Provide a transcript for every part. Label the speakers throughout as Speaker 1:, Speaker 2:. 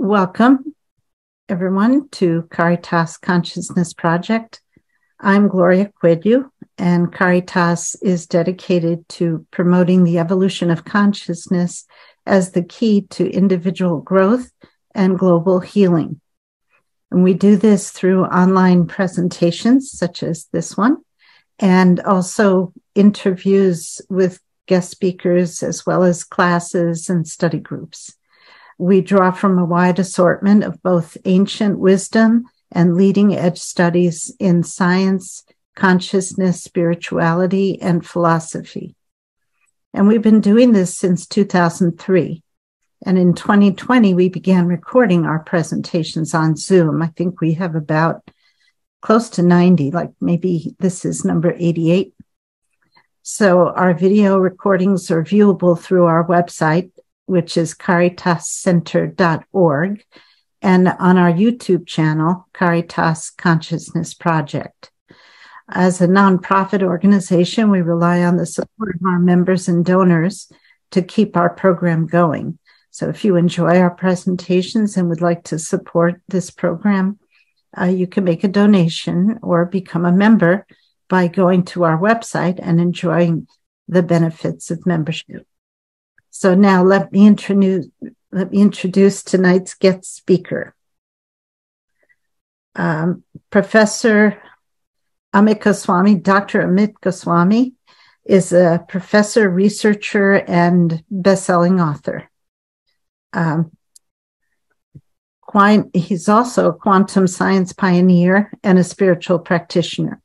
Speaker 1: Welcome, everyone, to Caritas Consciousness Project. I'm Gloria Cuello, and Caritas is dedicated to promoting the evolution of consciousness as the key to individual growth and global healing. And we do this through online presentations such as this one, and also interviews with guest speakers, as well as classes and study groups. We draw from a wide assortment of both ancient wisdom and leading edge studies in science, consciousness, spirituality, and philosophy. And we've been doing this since 2003. And in 2020, we began recording our presentations on Zoom. I think we have about close to 90, like maybe this is number 88. So our video recordings are viewable through our website, which is caritascenter.org, and on our YouTube channel, Caritas Consciousness Project. As a nonprofit organization, we rely on the support of our members and donors to keep our program going. So if you enjoy our presentations and would like to support this program, you can make a donation or become a member by going to our website and enjoying the benefits of membership. So now let me introduce tonight's guest speaker. Professor Amit Goswami, Dr. Amit Goswami, is a professor, researcher, and best-selling author. He's also a quantum science pioneer and a spiritual practitioner.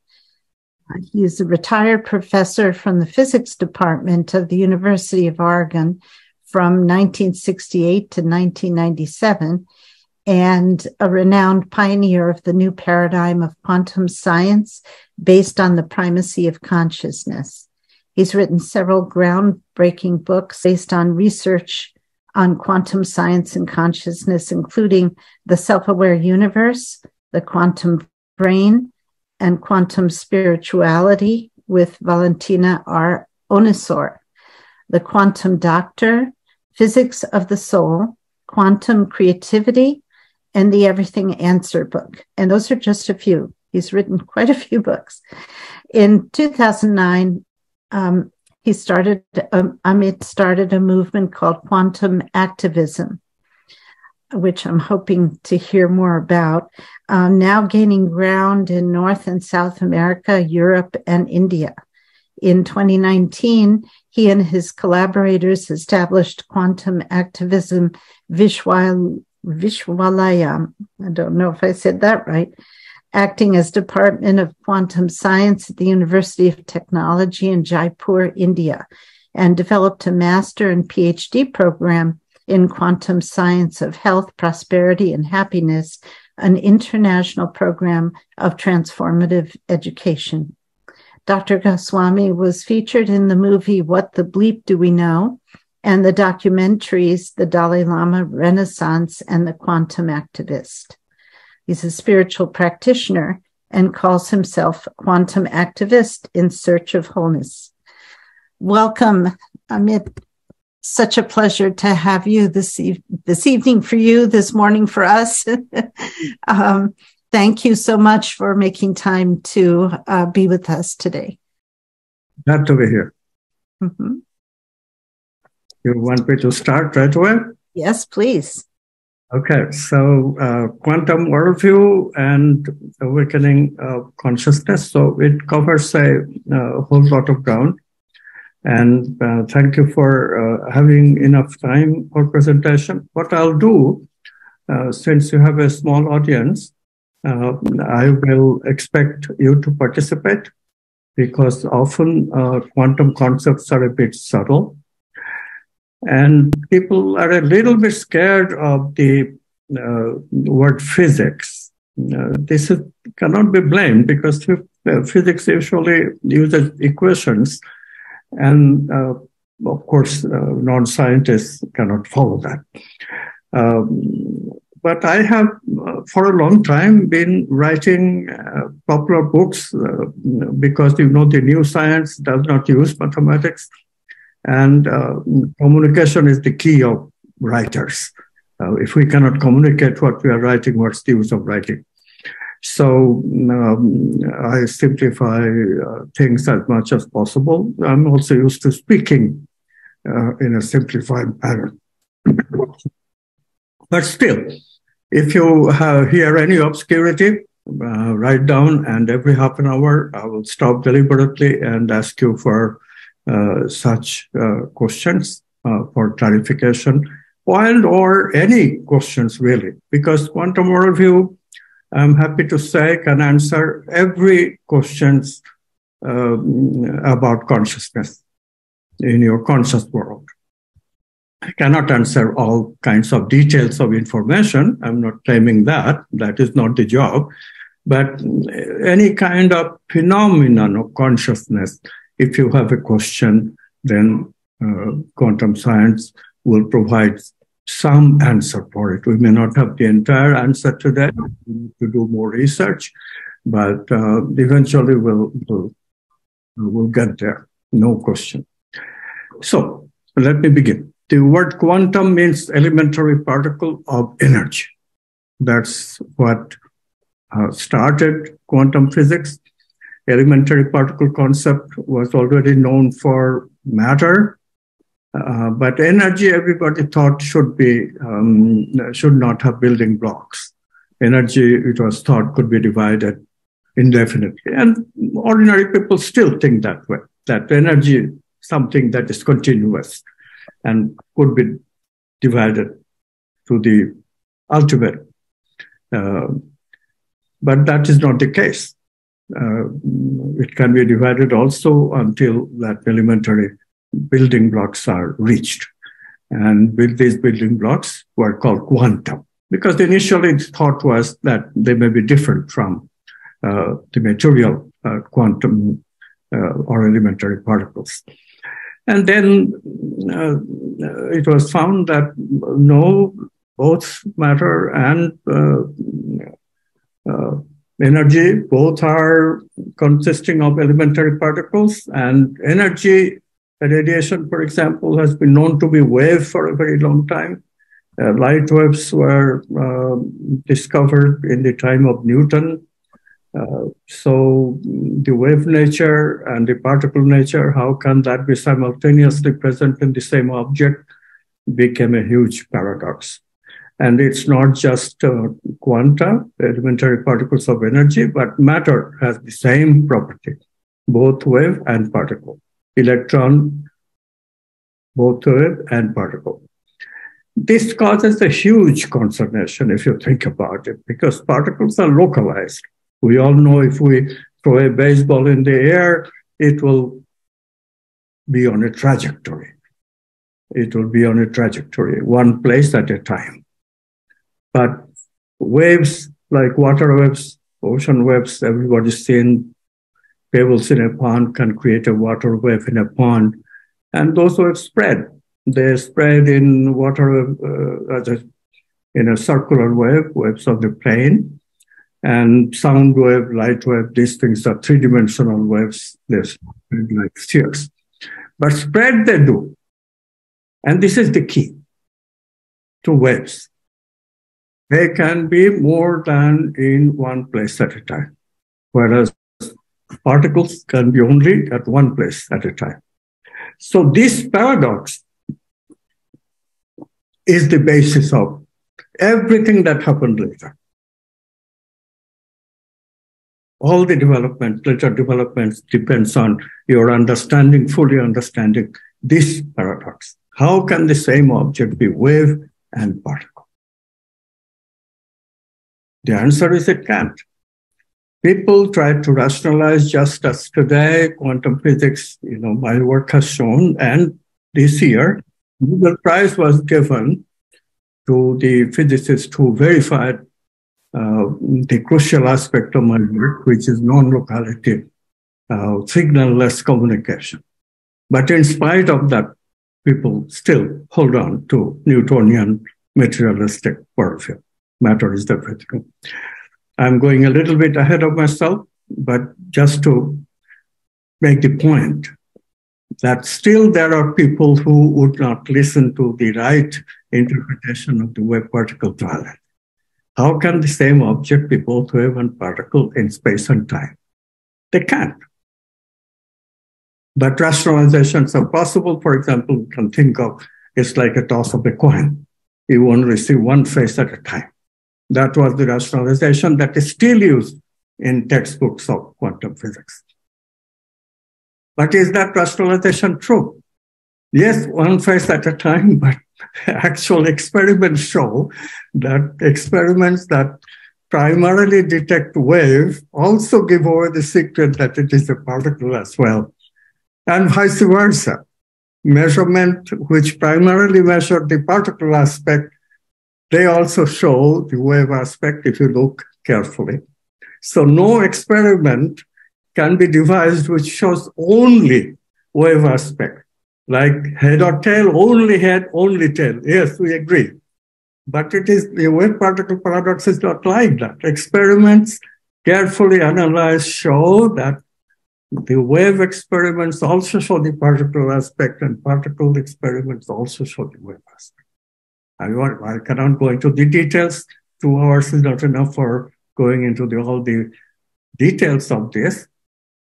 Speaker 1: He is a retired professor from the physics department of the University of Oregon from 1968 to 1997, and a renowned pioneer of the new paradigm of quantum science based on the primacy of consciousness. He's written several groundbreaking books based on research on quantum science and consciousness, including The Self-Aware Universe, The Quantum Brain, and Quantum Spirituality with Valentina R. Onisor, The Quantum Doctor, Physics of the Soul, Quantum Creativity, and the Everything Answer book. And those are just a few. He's written quite a few books. In 2009, Amit started a movement called Quantum Activism, which I'm hoping to hear more about, now gaining ground in North and South America, Europe, and India. In 2019, he and his collaborators established Quantum Activism Vishwalayam. I don't know if I said that right, acting as Department of Quantum Science at the University of Technology in Jaipur, India, and developed a master and Ph.D. program in quantum science of health, prosperity, and happiness, an international program of transformative education. Dr. Goswami was featured in the movie What the Bleep Do We Know? And the documentaries The Dalai Lama Renaissance and The Quantum Activist. He's a spiritual practitioner and calls himself a quantum activist in search of wholeness. Welcome, Amit. Such a pleasure to have you this evening for you, this morning for us. Thank you so much for making time to be with us today.
Speaker 2: Glad to be here.
Speaker 1: Mm-hmm.
Speaker 2: You want me to start right away?
Speaker 1: Yes, please.
Speaker 2: Okay, so quantum worldview and awakening consciousness. So it covers a whole lot of ground. And thank you for having enough time for presentation. What I'll do, since you have a small audience, I will expect you to participate because often quantum concepts are a bit subtle. And people are a little bit scared of the word physics. This cannot be blamed because physics usually uses equations. And of course, non-scientists cannot follow that. But I have, for a long time, been writing popular books because, the new science does not use mathematics. And communication is the key of writers. If we cannot communicate what we are writing, what's the use of writing? So I simplify things as much as possible. I'm also used to speaking in a simplified manner. But still, if you hear any obscurity, write down, and every half an hour I will stop deliberately and ask you for such questions for clarification, or any questions really, because quantum worldview, I'm happy to say, can answer every questions about consciousness in your conscious world. I cannot answer all kinds of details of information. I'm not claiming that. That is not the job. But any kind of phenomenon of consciousness, if you have a question, then quantum science will provide some answer for it. We may not have the entire answer to that. We need to do more research, but eventually we'll get there. No question. So let me begin. The word quantum means elementary particle of energy. That's what started quantum physics. Elementary particle concept was already known for matter, but energy, everybody thought should not have building blocks. Energy, it was thought, could be divided indefinitely, and ordinary people still think that way. That energy is something that is continuous and could be divided to the ultimate. But that is not the case. It can be divided also until that elementary building blocks are reached. And with these building blocks were called quantum, because initially the thought was that they may be different from the material quantum or elementary particles. And then it was found that no, both matter and energy, both are consisting of elementary particles, and energy radiation, for example, has been known to be wave for a very long time. Light waves were discovered in the time of Newton. So the wave nature and the particle nature, how can that be simultaneously present in the same object, became a huge paradox. And it's not just quanta, elementary particles of energy, but matter has the same property, both wave and particle. Electron, both wave and particle. This causes a huge consternation if you think about it, because particles are localized. We all know if we throw a baseball in the air, it will be on a trajectory. It will be on a trajectory, one place at a time. But waves like water waves, ocean waves, everybody's seen pebbles in a pond can create a water wave in a pond. And those waves spread. They spread in water in a circular wave, waves of the plane. And sound wave, light wave, these things are three-dimensional waves. They're like spheres. But spread they do. And this is the key to waves. They can be more than in one place at a time, whereas particles can be only at one place at a time. So this paradox is the basis of everything that happened later. All the development, later developments, depends on your understanding, fully understanding this paradox. How can the same object be wave and particle? The answer is it can't. People try to rationalize, just as today, quantum physics, my work has shown, and this year, Nobel Prize was given to the physicists who verified the crucial aspect of my work, which is non-locality, signal-less communication. But in spite of that, people still hold on to Newtonian materialistic worldview. Matter is everything. I'm going a little bit ahead of myself, but just to make the point that still there are people who would not listen to the right interpretation of the wave particle duality. How can the same object be both wave and particle in space and time? They can't. But rationalizations are possible. For example, we can think of it's like a toss of a coin. You only see one face at a time. That was the rationalization that is still used in textbooks of quantum physics. But is that rationalization true? Yes, one face at a time, but actual experiments show that experiments that primarily detect wave also give away the secret that it is a particle as well. And vice versa. Measurement which primarily measure the particle aspect, they also show the wave aspect if you look carefully. So no experiment can be devised which shows only wave aspect. Like head or tail, only head, only tail. Yes, we agree. But it is the wave particle paradox is not like that. Experiments carefully analyzed show that the wave experiments also show the particle aspect, and particle experiments also show the wave aspect. I cannot go into the details. 2 hours is not enough for going into all the details of this.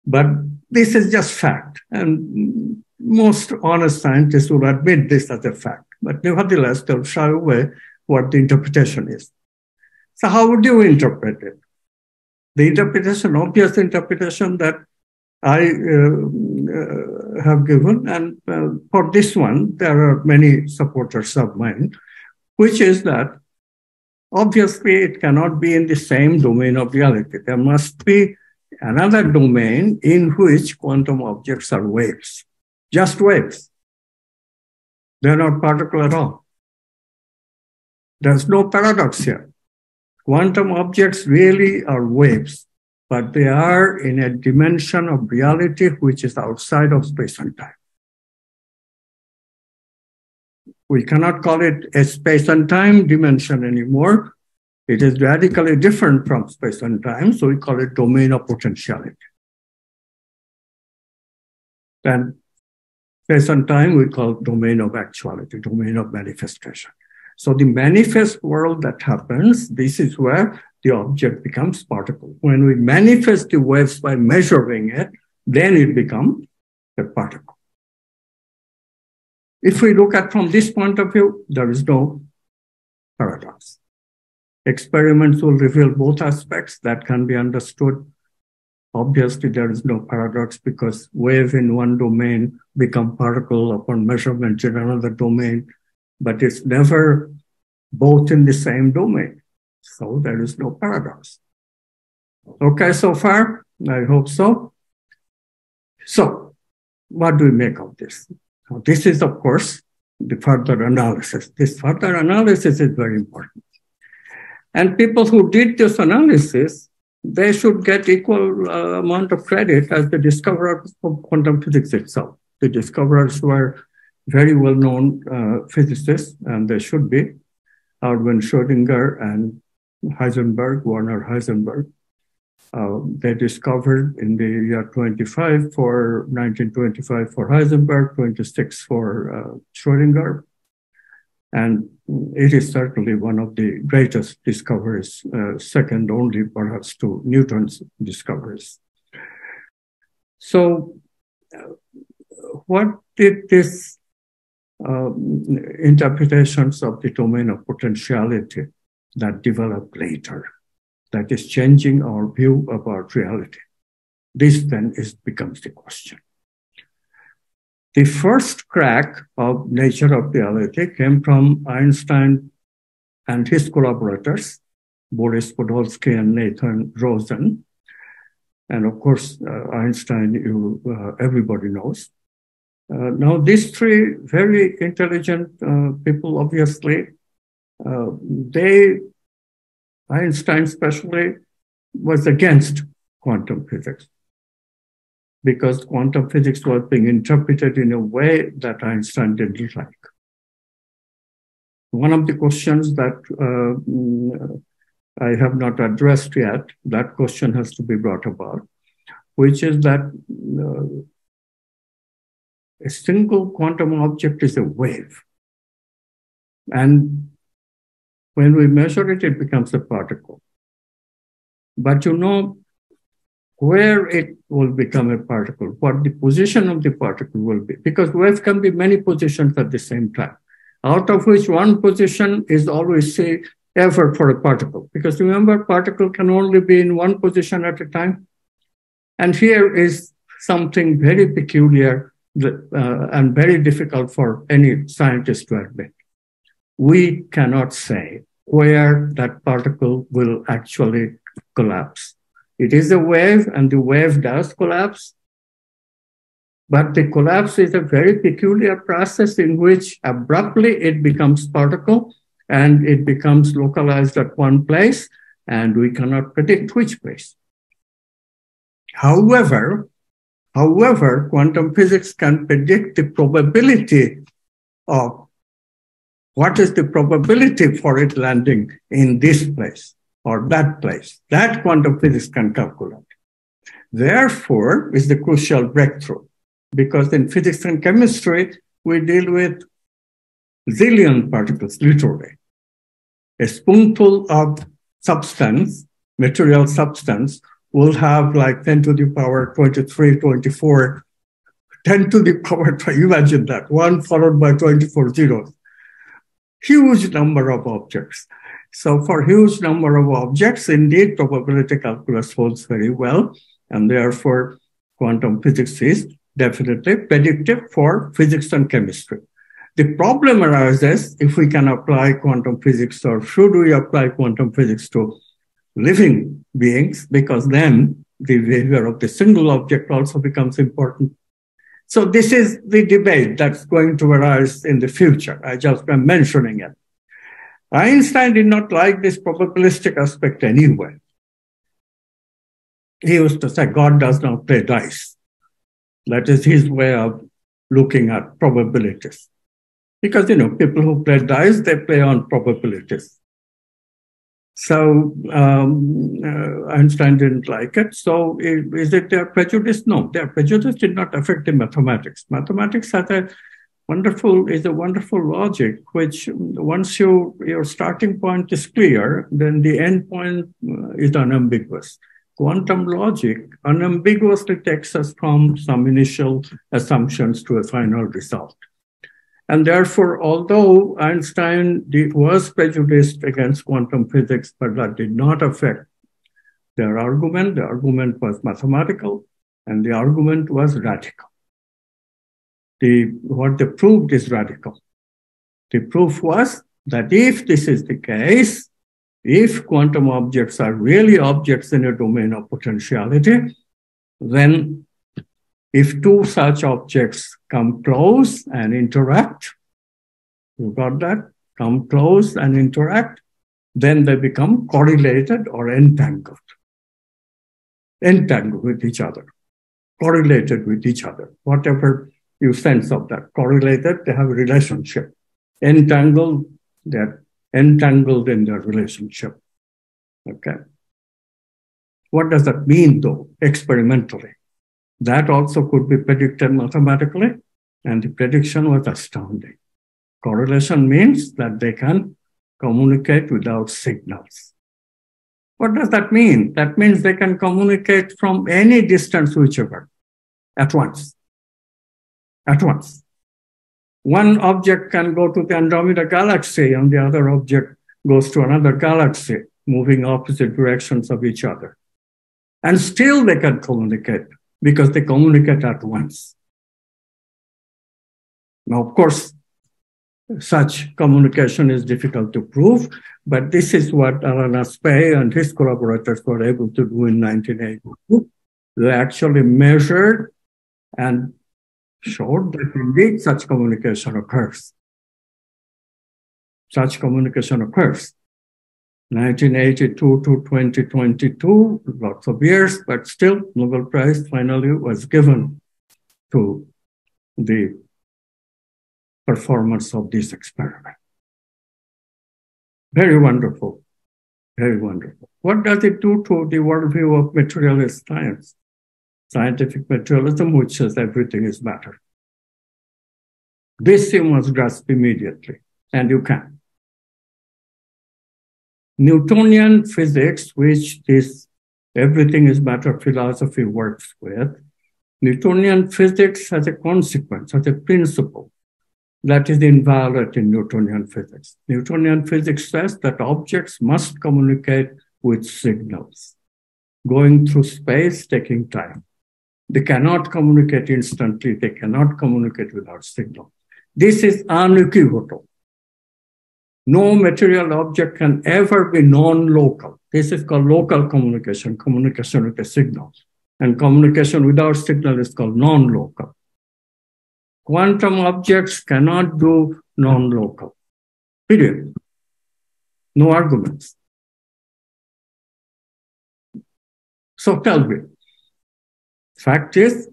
Speaker 2: But this is just fact. And most honest scientists will admit this as a fact. But nevertheless, they'll shy away what the interpretation is. So how would you interpret it? The interpretation, obvious interpretation that I have given, and for this one, there are many supporters of mine, which is that obviously it cannot be in the same domain of reality. There must be another domain in which quantum objects are waves, just waves. They're not particle at all. There's no paradox here. Quantum objects really are waves, but they are in a dimension of reality which is outside of space and time. We cannot call it a space and time dimension anymore. It is radically different from space and time, so we call it domain of potentiality. And space and time we call domain of actuality, domain of manifestation. So the manifest world that happens, this is where the object becomes particle. When we manifest the waves by measuring it, then it becomes a particle. If we look at from this point of view, there is no paradox. Experiments will reveal both aspects that can be understood. Obviously, there is no paradox because wave in one domain become particle upon measurement in another domain, but it's never both in the same domain. So there is no paradox. Okay, so far? I hope so. So what do we make of this? Now, this is, of course, the further analysis. This further analysis is very important. And people who did this analysis, they should get equal amount of credit as the discoverers of quantum physics itself. The discoverers were very well-known physicists, and they should be. Erwin Schrödinger and Heisenberg, Werner Heisenberg. They discovered in the year 1925 for Heisenberg, 26 for Schrödinger. And it is certainly one of the greatest discoveries, second only perhaps to Newton's discoveries. So what did this interpretations of the domain of potentiality that developed later, that is changing our view about reality? This then becomes the question. The first crack of nature of reality came from Einstein and his collaborators, Boris Podolsky and Nathan Rosen. And of course, Einstein, everybody knows. Now, these three very intelligent people, obviously, Einstein especially, was against quantum physics because quantum physics was being interpreted in a way that Einstein didn't like. One of the questions that I have not addressed yet, that question has to be brought about, which is that a single quantum object is a wave. And when we measure it, it becomes a particle. But you know where it will become a particle, what the position of the particle will be, because wave can be many positions at the same time, out of which one position is always, say, ever for a particle. Because remember, particle can only be in one position at a time. And here is something very peculiar and very difficult for any scientist to admit. We cannot say where that particle will actually collapse. It is a wave, and the wave does collapse. But the collapse is a very peculiar process in which abruptly it becomes particle, and it becomes localized at one place, and we cannot predict which place. However, quantum physics can predict the probability of what is the probability for it landing in this place or that place. That quantum physics can calculate. Therefore, is the crucial breakthrough, because in physics and chemistry, we deal with zillion particles, literally. A spoonful of substance, material substance, will have like 10 to the power 23, 24, 10 to the power, imagine that, 1 followed by 24 zeros. Huge number of objects. So for huge number of objects, indeed, probability calculus holds very well, and therefore quantum physics is definitely predictive for physics and chemistry. The problem arises if we can apply quantum physics, or should we apply quantum physics to living beings, because then the behavior of the single object also becomes important. So this is the debate that's going to arise in the future. I just am mentioning it. Einstein did not like this probabilistic aspect anyway. He used to say, God does not play dice. That is his way of looking at probabilities. Because, you know, people who play dice, they play on probabilities. So Einstein didn't like it. So is it their prejudice? No, their prejudice did not affect the mathematics. Mathematics has a wonderful logic, which once your starting point is clear, then the end point is unambiguous. Quantum logic unambiguously takes us from some initial assumptions to a final result. And therefore, although Einstein was prejudiced against quantum physics, but that did not affect their argument. The argument was mathematical, and the argument was radical. What they proved is radical. The proof was that if this is the case, if quantum objects are really objects in a domain of potentiality, then if two such objects come close and interact, you got that? Come close and interact, then they become correlated or entangled. Entangled with each other, correlated with each other, whatever you sense of that. Correlated, they have a relationship. Entangled, they're entangled in their relationship. Okay. What does that mean, though, experimentally? That also could be predicted mathematically, and the prediction was astounding. Correlation means that they can communicate without signals. What does that mean? That means they can communicate from any distance, whichever, at once. At once. One object can go to the Andromeda galaxy, and the other object goes to another galaxy, moving opposite directions of each other. And still they can communicate, because they communicate at once. Now, of course, such communication is difficult to prove, but this is what Alan Aspey and his collaborators were able to do in 1982. They actually measured and showed that indeed such communication occurs. Such communication occurs. 1982 to 2022, lots of years, but still Nobel Prize finally was given to the performance of this experiment. Very wonderful, very wonderful. What does it do to the worldview of materialist science? Scientific materialism, which says everything is matter. This you must grasp immediately, and you can. Newtonian physics, which this everything is matter philosophy works with, Newtonian physics has a consequence, has a principle that is inviolate in Newtonian physics. Newtonian physics says that objects must communicate with signals, going through space, taking time. They cannot communicate instantly. They cannot communicate without signal. This is unequivocal. No material object can ever be non-local. This is called local communication, communication with a signal. And communication without signal is called non-local. Quantum objects cannot do non-local. Period. No arguments. So tell me, fact is,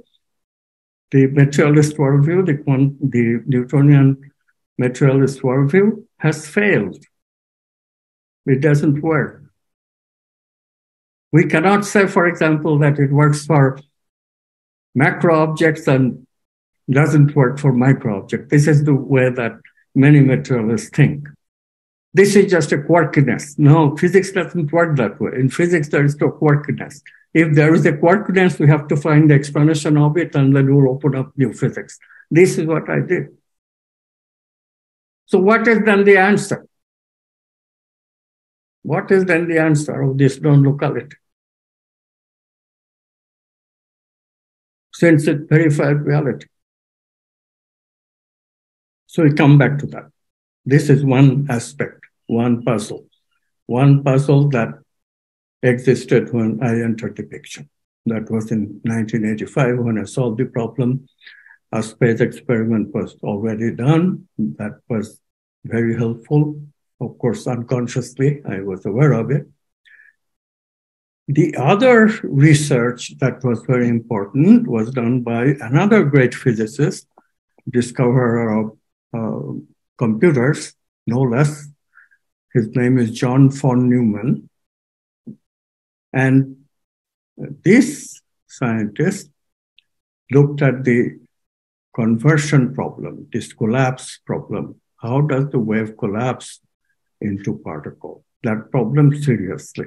Speaker 2: the materialist worldview, the Newtonian materialist worldview has failed. It doesn't work. We cannot say, for example, that it works for macro objects and doesn't work for micro objects. This is the way that many materialists think. This is just a quirkiness. No, physics doesn't work that way. In physics, there is no quirkiness. If there is a quirkiness, we have to find the explanation of it, and then we'll open up new physics. This is what I did. So what is then the answer? What is then the answer of this non-locality? Since it verified reality. So we come back to that. This is one aspect, one puzzle that existed when I entered the picture. That was in 1985 when I solved the problem. A space experiment was already done. That was very helpful. Of course, unconsciously, I was aware of it. The other research that was very important was done by another great physicist, discoverer of computers, no less. His name is John von Neumann. And this scientist looked at the conversion problem, this collapse problem. How does the wave collapse into particle? That problem seriously.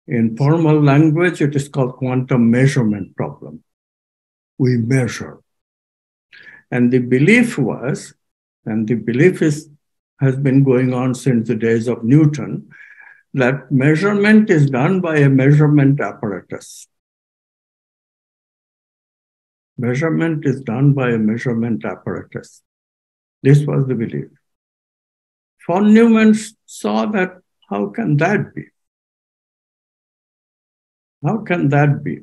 Speaker 2: In formal language, it is called quantum measurement problem. We measure. And the belief was, and the belief has been going on since the days of Newton, that measurement is done by a measurement apparatus. Measurement is done by a measurement apparatus. This was the belief. Von Neumann saw that, how can that be? How can that be?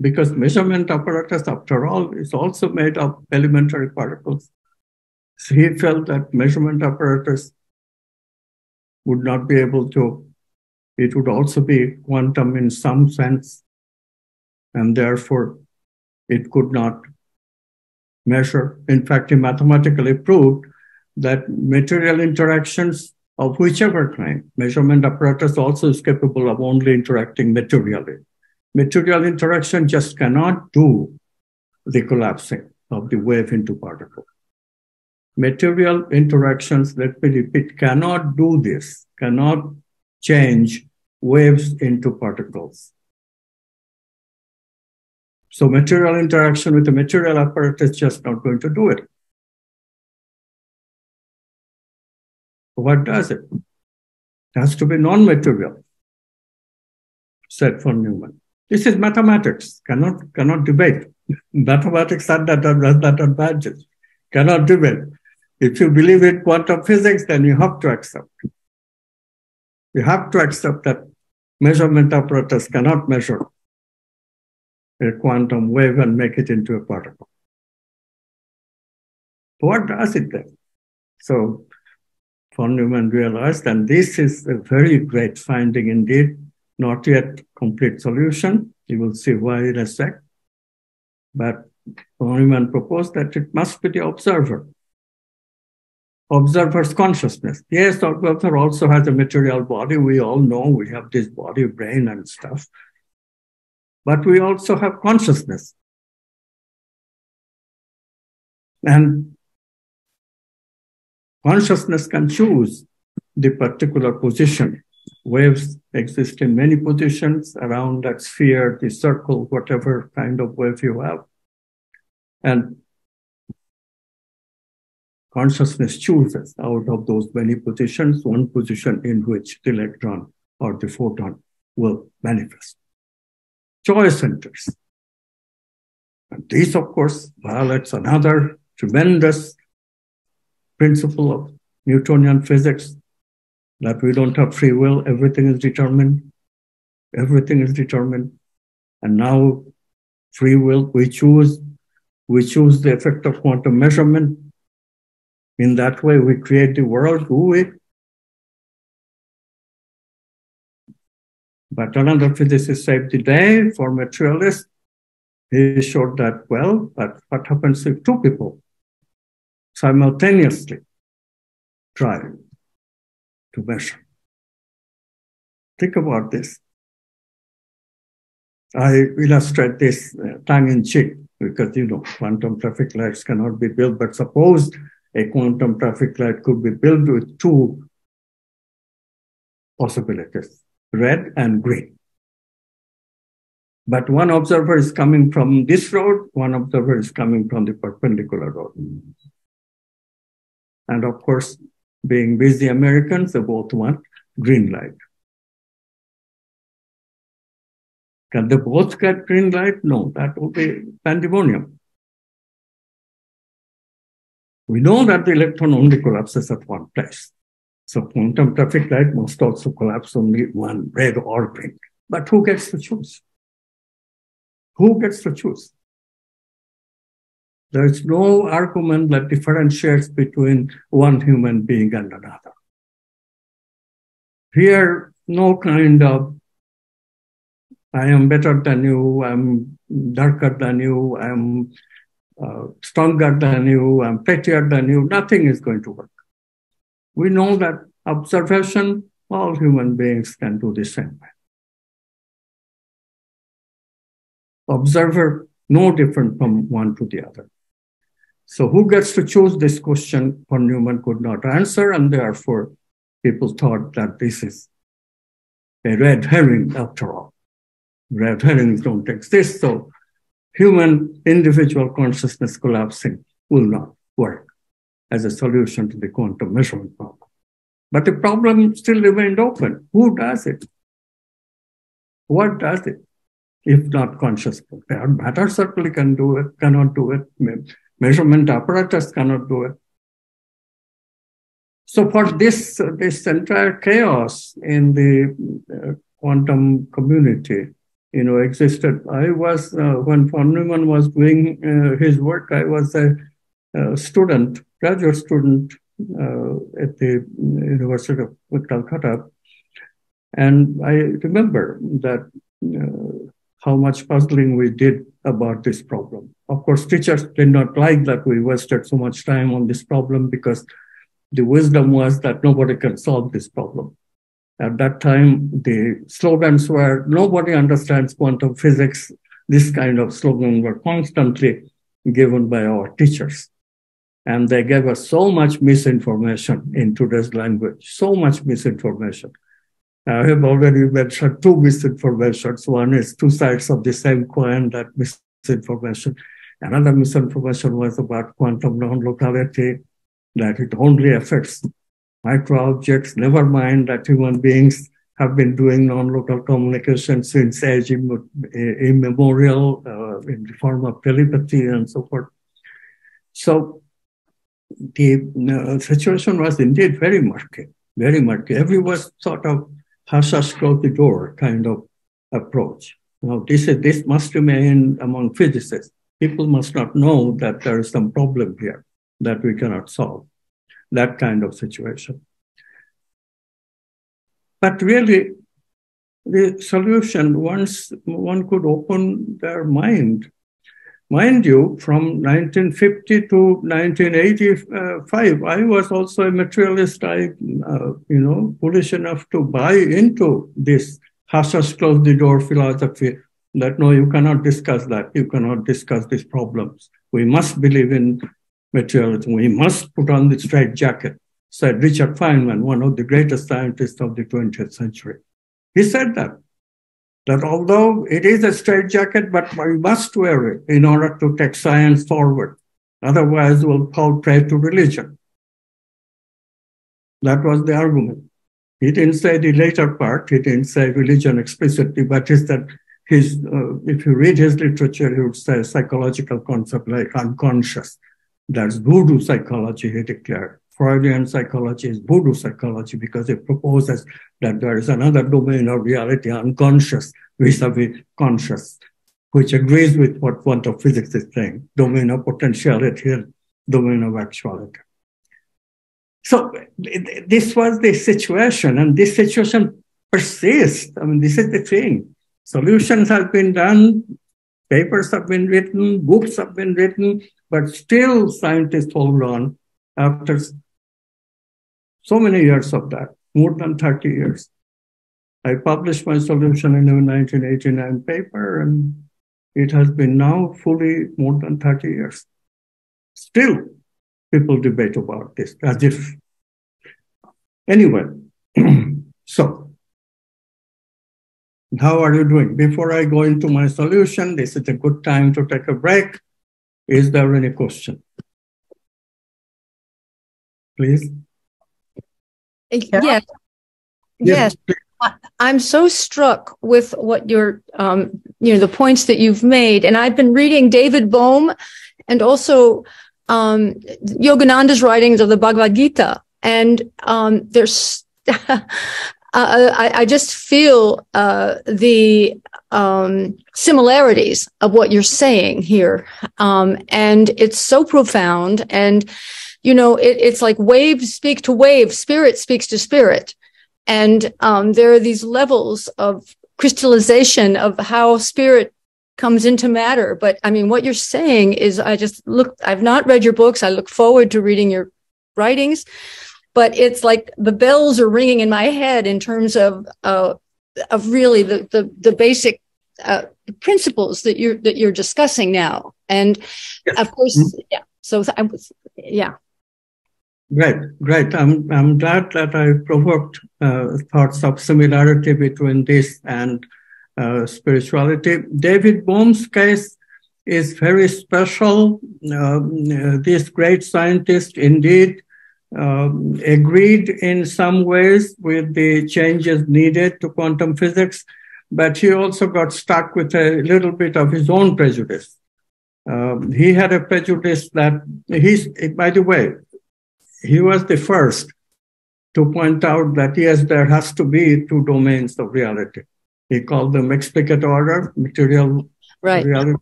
Speaker 2: Because measurement apparatus, after all, is also made of elementary particles. So he felt that measurement apparatus would not be able to, it would also be quantum in some sense, and therefore it could not measure. In fact, he mathematically proved that material interactions of whichever kind, measurement apparatus also is capable of only interacting materially. Material interaction just cannot do the collapsing of the wave into particle. Material interactions, let me repeat, cannot do this, cannot change waves into particles. So material interaction with the material apparatus is just not going to do it. What does it? It has to be non-material, said von Neumann. This is mathematics, cannot debate. Mathematics has that advantage, cannot debate. If you believe in quantum physics, then you have to accept. You have to accept that measurement apparatus cannot measure a quantum wave and make it into a particle. What does it then? So von Neumann realized, and this is a very great finding indeed, not yet complete solution. You will see why in a sec. But von Neumann proposed that it must be the observer. Observer's consciousness. Yes, the observer also has a material body. We all know we have this body, brain, and stuff. But we also have consciousness. And Consciousness can choose the particular position. Waves exist in many positions around that sphere, the circle, whatever kind of wave you have. And consciousness chooses out of those many positions, one position in which the electron or the photon will manifest. Choice enters. And this, of course, violates another tremendous principle of Newtonian physics, that we don't have free will, everything is determined. Everything is determined. And now free will, we choose the effect of quantum measurement. In that way, we create the world, do we? But another physicist saved the day for materialists. He showed that, well, but what happens if two people simultaneously try to measure? Think about this. I illustrate this tongue-in-cheek because, quantum traffic lights cannot be built, but suppose a quantum traffic light could be built with two possibilities, red and green. But one observer is coming from this road, one observer is coming from the perpendicular road. And of course, being busy Americans, they both want green light. Can they both get green light? No, that will be pandemonium. We know that the electron only collapses at one place. So quantum traffic light must also collapse only one, red or green. But who gets to choose? Who gets to choose? There is no argument that differentiates between one human being and another. Here, no kind of, I am better than you, I'm darker than you, I'm stronger than you, I'm prettier than you, nothing is going to work. We know that observation, all human beings can do the same way. Observer, no different from one to the other. So who gets to choose this question? Von Neumann could not answer, and therefore people thought that this is a red herring after all. Red herrings don't exist, so human individual consciousness collapsing will not work as a solution to the quantum measurement problem. But the problem still remained open. Who does it? What does it? If not consciousness. Matter certainly can do it, cannot do it. Measurement apparatus cannot do it. So for this entire chaos in the quantum community, existed. I was, when von Neumann was doing his work, I was a student, graduate student at the University of Calcutta. And I remember that how much puzzling we did about this problem. Of course, teachers did not like that we wasted so much time on this problem because the wisdom was that nobody can solve this problem. At that time, the slogans were, nobody understands quantum physics. This kind of slogans were constantly given by our teachers. And they gave us so much misinformation in today's language, so much misinformation. I have already mentioned two misinformations. One is two sides of the same coin, that misinformation. Another misinformation was about quantum non-locality, that it only affects micro objects, never mind that human beings have been doing non-local communication since age immemorial in the form of telepathy and so forth. So the situation was indeed very murky, very murky. Everyone sort of hush, close the door kind of approach. Now, this must remain among physicists. People must not know that there is some problem here that we cannot solve. That kind of situation. But really, the solution, once one could open their mind. Mind you, from 1950 to 1985, I was also a materialist. I, foolish enough to buy into this hush, close the door philosophy that no, you cannot discuss that. You cannot discuss these problems. We must believe in materialism. We must put on the straight jacket. said Richard Feynman, one of the greatest scientists of the 20th century. He said that although it is a straitjacket, but we must wear it in order to take science forward. Otherwise, we'll fall prey to religion. That was the argument. He didn't say the later part. He didn't say religion explicitly, but he said if you read his literature, he would say psychological concept like unconscious. That's voodoo psychology, he declared. Freudian psychology is voodoo psychology because it proposes that there is another domain of reality, unconscious, vis-a-vis conscious, which agrees with what quantum physics is saying, domain of potentiality and domain of actuality. So this was the situation, and this situation persists. I mean, this is the thing. Solutions have been done, papers have been written, books have been written, but still scientists hold on after so many years of that, more than 30 years. I published my solution in a 1989 paper, and it has been now fully more than 30 years. Still, people debate about this as if. Anyway, so how are you doing? Before I go into my solution, this is a good time to take a break. Is there any question? Please.
Speaker 3: Yes. Yes. I'm so struck with what you're, the points that you've made. And I've been reading David Bohm and also Yogananda's writings of the Bhagavad Gita. And there's, I just feel the similarities of what you're saying here. And it's so profound. And it's like waves speak to waves, spirit speaks to spirit. And there are these levels of crystallization of how spirit comes into matter. But I mean, what you're saying is, I've not read your books. I look forward to reading your writings, but it's like the bells are ringing in my head in terms of really the basic principles that you're discussing now. And of course, yeah. So yeah.
Speaker 2: Great. I'm glad that I provoked thoughts of similarity between this and spirituality. David Bohm's case is very special. This great scientist indeed agreed in some ways with the changes needed to quantum physics, but he also got stuck with a little bit of his own prejudice. He had a prejudice that by the way, he was the first to point out that, yes, there has to be two domains of reality. He called them explicate order, material reality,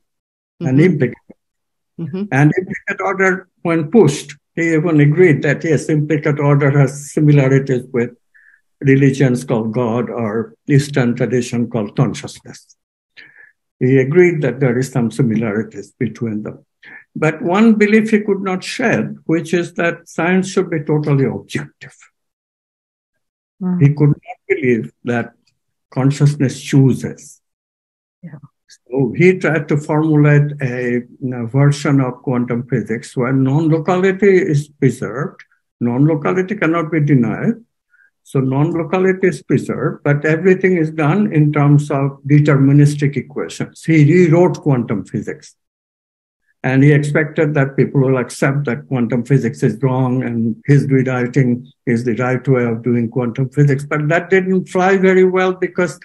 Speaker 2: and implicate. And implicate order, when pushed, he even agreed that, yes, implicate order has similarities with religions called God or Eastern tradition called consciousness. He agreed that there is some similarities between them. But one belief he could not shed, which is that science should be totally objective. He could not believe that consciousness chooses.
Speaker 1: Yeah.
Speaker 2: So he tried to formulate a version of quantum physics where non-locality is preserved. Non-locality cannot be denied. So non-locality is preserved, but everything is done in terms of deterministic equations. He rewrote quantum physics. And he expected that people will accept that quantum physics is wrong and his rewriting is the right way of doing quantum physics. But that didn't fly very well because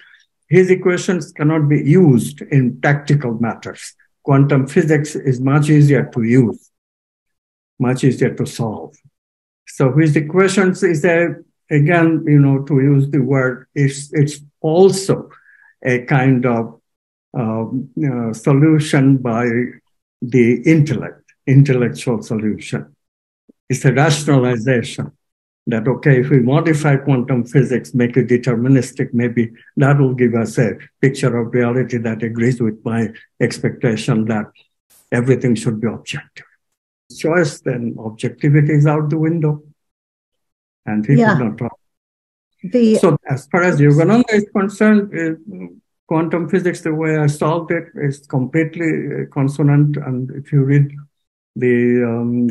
Speaker 2: his equations cannot be used in practical matters. Quantum physics is much easier to use, much easier to solve. So his equations is again, to use the word, it's also a kind of solution by the intellectual solution. It's a rationalization that, okay, if we modify quantum physics, make it deterministic, maybe that will give us a picture of reality that agrees with my expectation that everything should be objective. Choice, then objectivity is out the window. And he could not talk. So as far as Yogananda is concerned, quantum physics, the way I solved it, is completely consonant. And if you read the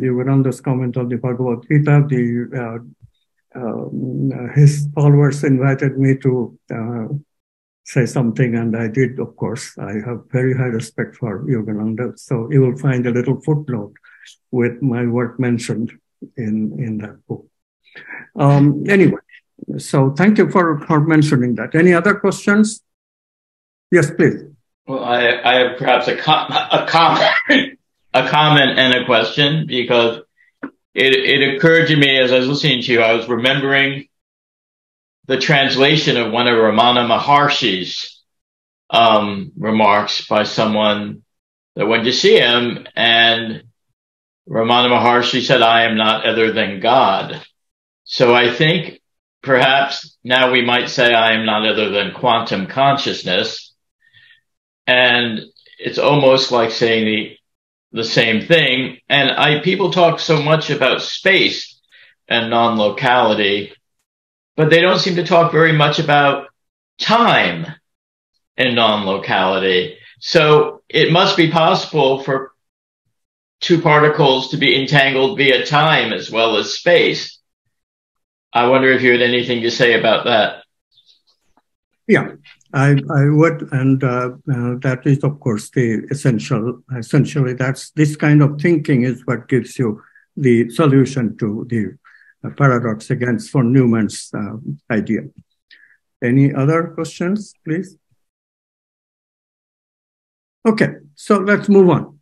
Speaker 2: Yogananda's comment on the Bhagavad Gita, the his followers invited me to say something, and I did, of course. I have very high respect for Yogananda, so you will find a little footnote with my work mentioned in that book. Anyway, so thank you for mentioning that. Any other questions? Yes, please.
Speaker 4: Well, I have perhaps a comment and a question, because it occurred to me as I was listening to you, I was remembering the translation of one of Ramana Maharshi's remarks by someone that went to see him, and Ramana Maharshi said, "I am not other than God." So I think perhaps now we might say I am not other than quantum consciousness. And it's almost like saying the same thing. And people talk so much about space and non-locality, but they don't seem to talk very much about time and non-locality. So it must be possible for two particles to be entangled via time as well as space. I wonder if you had anything to say about that.
Speaker 2: Yeah, I would, and that is, of course, the essentially, that's this kind of thinking is what gives you the solution to the paradox against von Neumann's idea. Any other questions, please? Okay, so let's move on.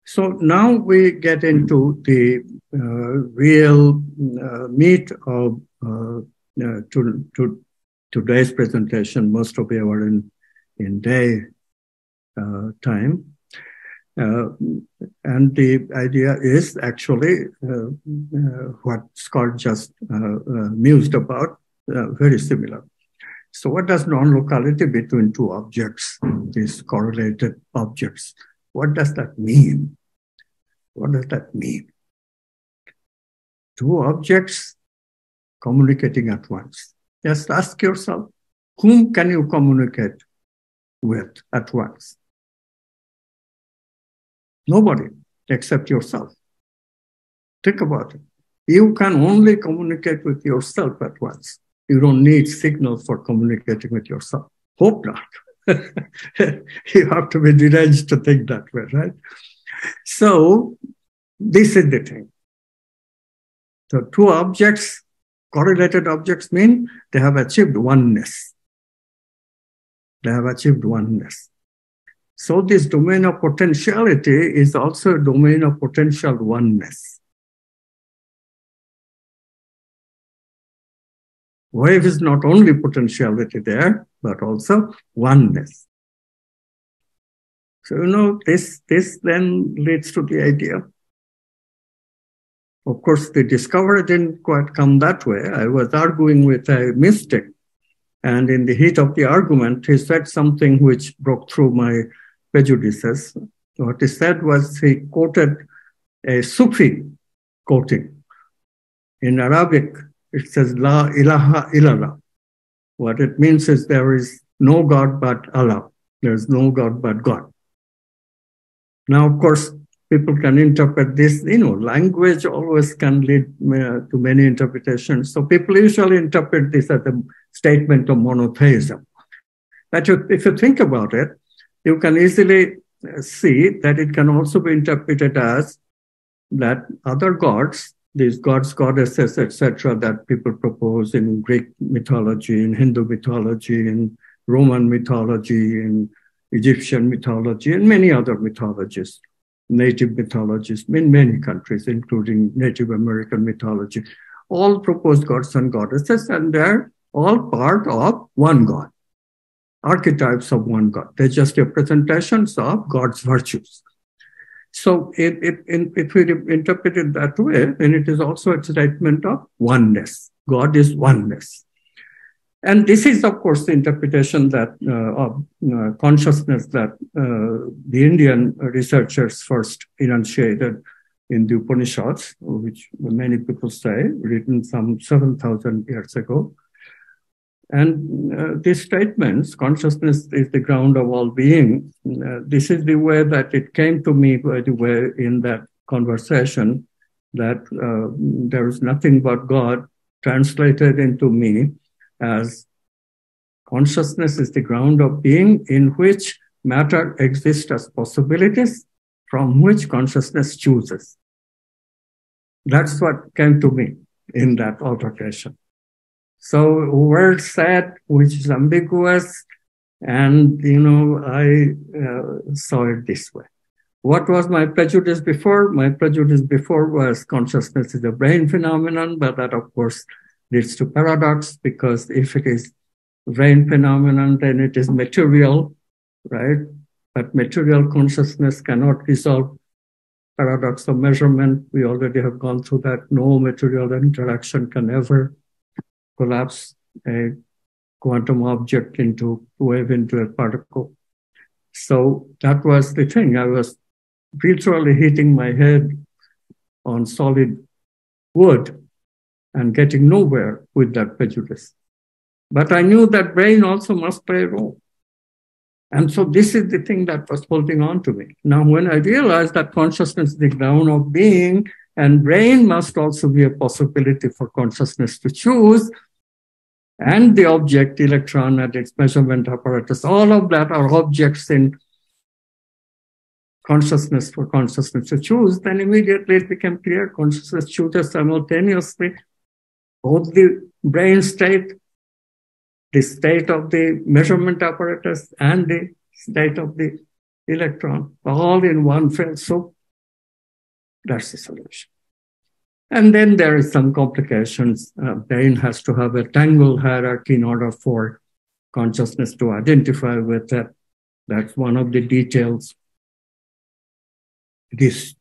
Speaker 2: So now we get into the real meat of today's presentation. Most of you are in day time. And the idea is actually what Scott just mused about, very similar. So what does non-locality between two objects, these correlated objects, what does that mean? What does that mean? Two objects communicating at once. Just ask yourself, whom can you communicate with at once? Nobody except yourself. Think about it. You can only communicate with yourself at once. You don't need signals for communicating with yourself. Hope not. You have to be deranged to think that way, right? So this is the thing. So two objects, correlated objects, mean they have achieved oneness. They have achieved oneness. So this domain of potentiality is also a domain of potential oneness. Wave is not only potentiality there, but also oneness. So, this then leads to the idea. Of course, the discovery didn't quite come that way. I was arguing with a mystic, and in the heat of the argument, he said something which broke through my prejudices. What he said was, he quoted a Sufi quoting. In Arabic, it says, La ilaha illallah. What it means is there is no God but Allah. There is no God but God. Now, of course, people can interpret this, language always can lead to many interpretations. So people usually interpret this as a statement of monotheism. But if you think about it, you can easily see that it can also be interpreted as that other gods, these gods, goddesses, etc., that people propose in Greek mythology, in Hindu mythology, in Roman mythology, in Egyptian mythology, and many other mythologies, native mythologies in many countries, including Native American mythology, all propose gods and goddesses, and they're all part of one God, archetypes of one God. They're just representations of God's virtues. So if we interpret it that way, then it is also a statement of oneness. God is oneness. And this is, of course, the interpretation that of consciousness that the Indian researchers first enunciated in the Upanishads, which many people say, written some 7,000 years ago. And these statements, consciousness is the ground of all being, this is the way that it came to me, by the way, in that conversation, that there is nothing but God translated into me as consciousness is the ground of being in which matter exists as possibilities from which consciousness chooses. That's what came to me in that altercation. So word said, which is ambiguous, and, I saw it this way. What was my prejudice before? My prejudice before was consciousness is a brain phenomenon, but that, of course, leads to paradox, because if it is brain phenomenon, then it is material, right? But material consciousness cannot resolve paradox of measurement. We already have gone through that. No material interaction can ever collapse a quantum object into wave into a particle. So that was the thing. I was literally hitting my head on solid wood and getting nowhere with that prejudice. But I knew that brain also must play a role. And so this is the thing that was holding on to me. Now, when I realized that consciousness is the ground of being, and brain must also be a possibility for consciousness to choose, and the object, electron and its measurement apparatus, all of that are objects in consciousness for consciousness to choose, then immediately it became clear consciousness chooses simultaneously both the brain state, the state of the measurement apparatus, and the state of the electron, all in one fell swoop. That's the solution. And then there is some complications. Brain has to have a tangle hierarchy in order for consciousness to identify with that. That's one of the details. This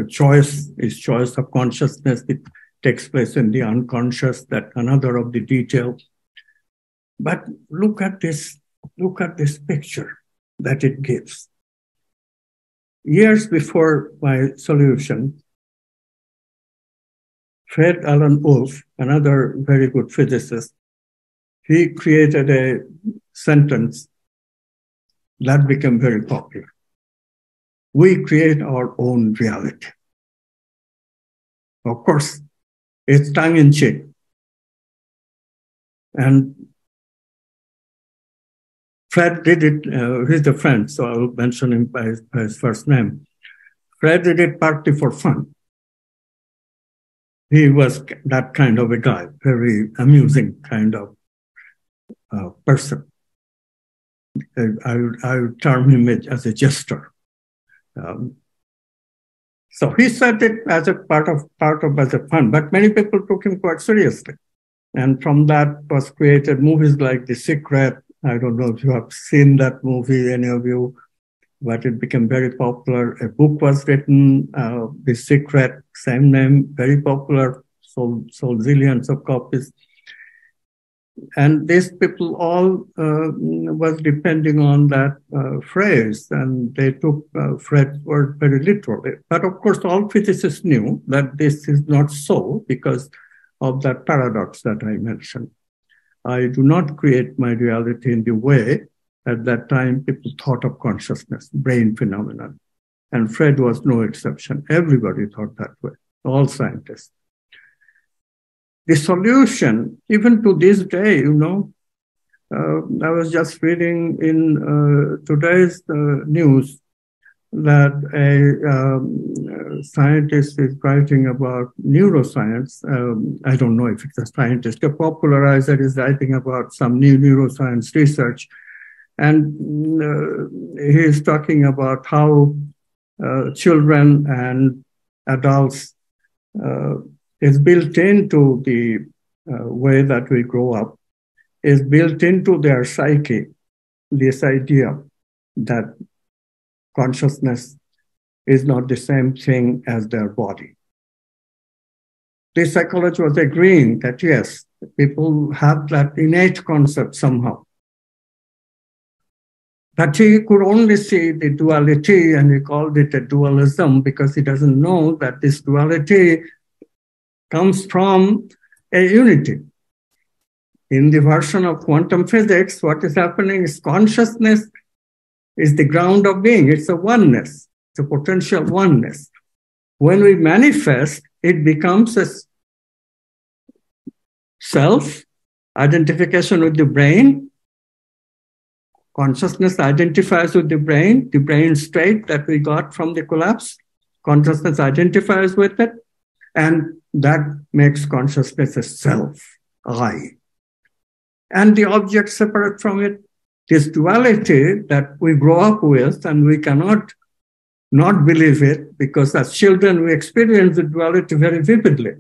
Speaker 2: choice of consciousness. It takes place in the unconscious. That another of the details. But look at this picture that it gives. Years before my solution, Fred Alan Wolf, another very good physicist, he created a sentence that became very popular. We create our own reality. Of course, it's tongue-in-cheek. And Fred did it, he's a friend, so I'll mention him by his first name. Fred did it partly for fun. He was that kind of a guy, very amusing kind of person. I would term him as a jester. So he said it as a part of as a fun, but many people took him quite seriously. And from that was created movies like The Secret. I don't know if you have seen that movie, any of you, but it became very popular. A book was written, The Secret, same name, very popular, sold zillions of copies. And these people all was depending on that phrase, and they took Fred's word very literally. But of course, all physicists knew that this is not so because of that paradox that I mentioned. I do not create my reality in the way at that time people thought of consciousness, brain phenomenon. And Fred was no exception. Everybody thought that way, all scientists. The solution, even to this day, I was just reading in today's news that a scientist is writing about neuroscience. I don't know if it's a scientist. A popularizer is writing about some new neuroscience research. And he is talking about how children and adults is built into the way that we grow up, is built into their psyche, this idea that consciousness is not the same thing as their body. The psychologist was agreeing that yes, people have that innate concept somehow. But he could only see the duality, and he called it a dualism because he doesn't know that this duality comes from a unity. In the version of quantum physics, what is happening is consciousness is the ground of being. It's a oneness. It's a potential oneness. When we manifest, it becomes self, identification with the brain. Consciousness identifies with the brain state that we got from the collapse. Consciousness identifies with it, and that makes consciousness a self, I. And the object separate from it, this duality that we grow up with, and we cannot not believe it, because as children we experience the duality very vividly,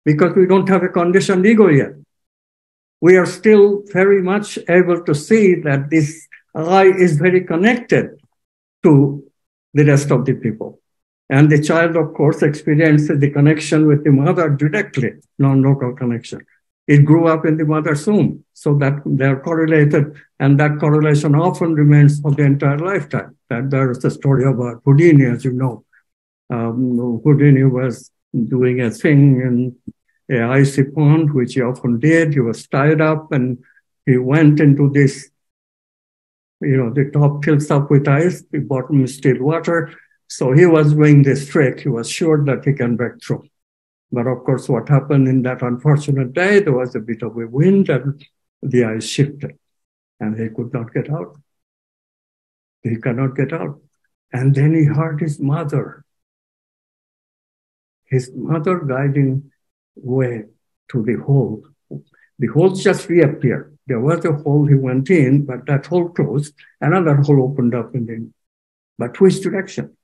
Speaker 2: because we don't have a conditioned ego yet. We are still very much able to see that this I is very connected to the rest of the people. And the child, of course, experiences the connection with the mother directly, non-local connection. It grew up in the mother's womb, so that they're correlated, and that correlation often remains for the entire lifetime. That there is a story about Houdini, as you know. Houdini was doing a thing in an icy pond, which he often did. He was tied up, and he went into this, the top fills up with ice, the bottom is still water. So he was doing this trick. He was sure that he can break through. But of course, what happened in that unfortunate day, there was a bit of a wind and the ice shifted and he could not get out. He cannot get out. And then he heard his mother guiding way to the hole. The hole just reappeared. There was a hole he went in, but that hole closed. Another hole opened up in the, but which direction?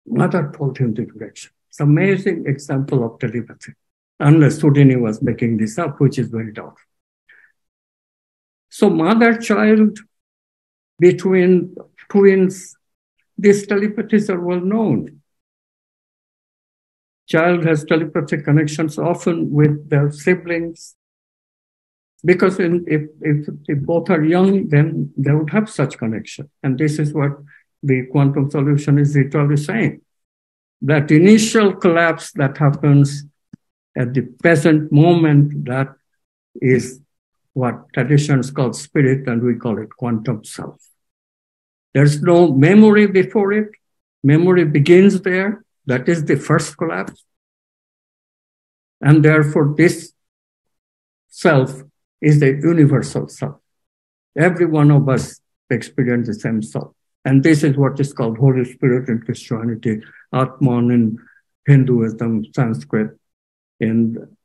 Speaker 2: Mother told him the direction. It's an amazing example of telepathy, unless Houdini was making this up, which is very doubtful. So mother-child, between twins, these telepathies are well known. Child has telepathic connections often with their siblings, because if both are young, then they would have such connection. And this is what the quantum solution is literally saying. That initial collapse that happens at the present moment, that is what traditions call spirit, and we call it quantum self. There's no memory before it. Memory begins there. That is the first collapse. And therefore, this self is the universal self. Every one of us experiences the same self. And this is what is called Holy Spirit in Christianity, Atman in Hinduism, Sanskrit. In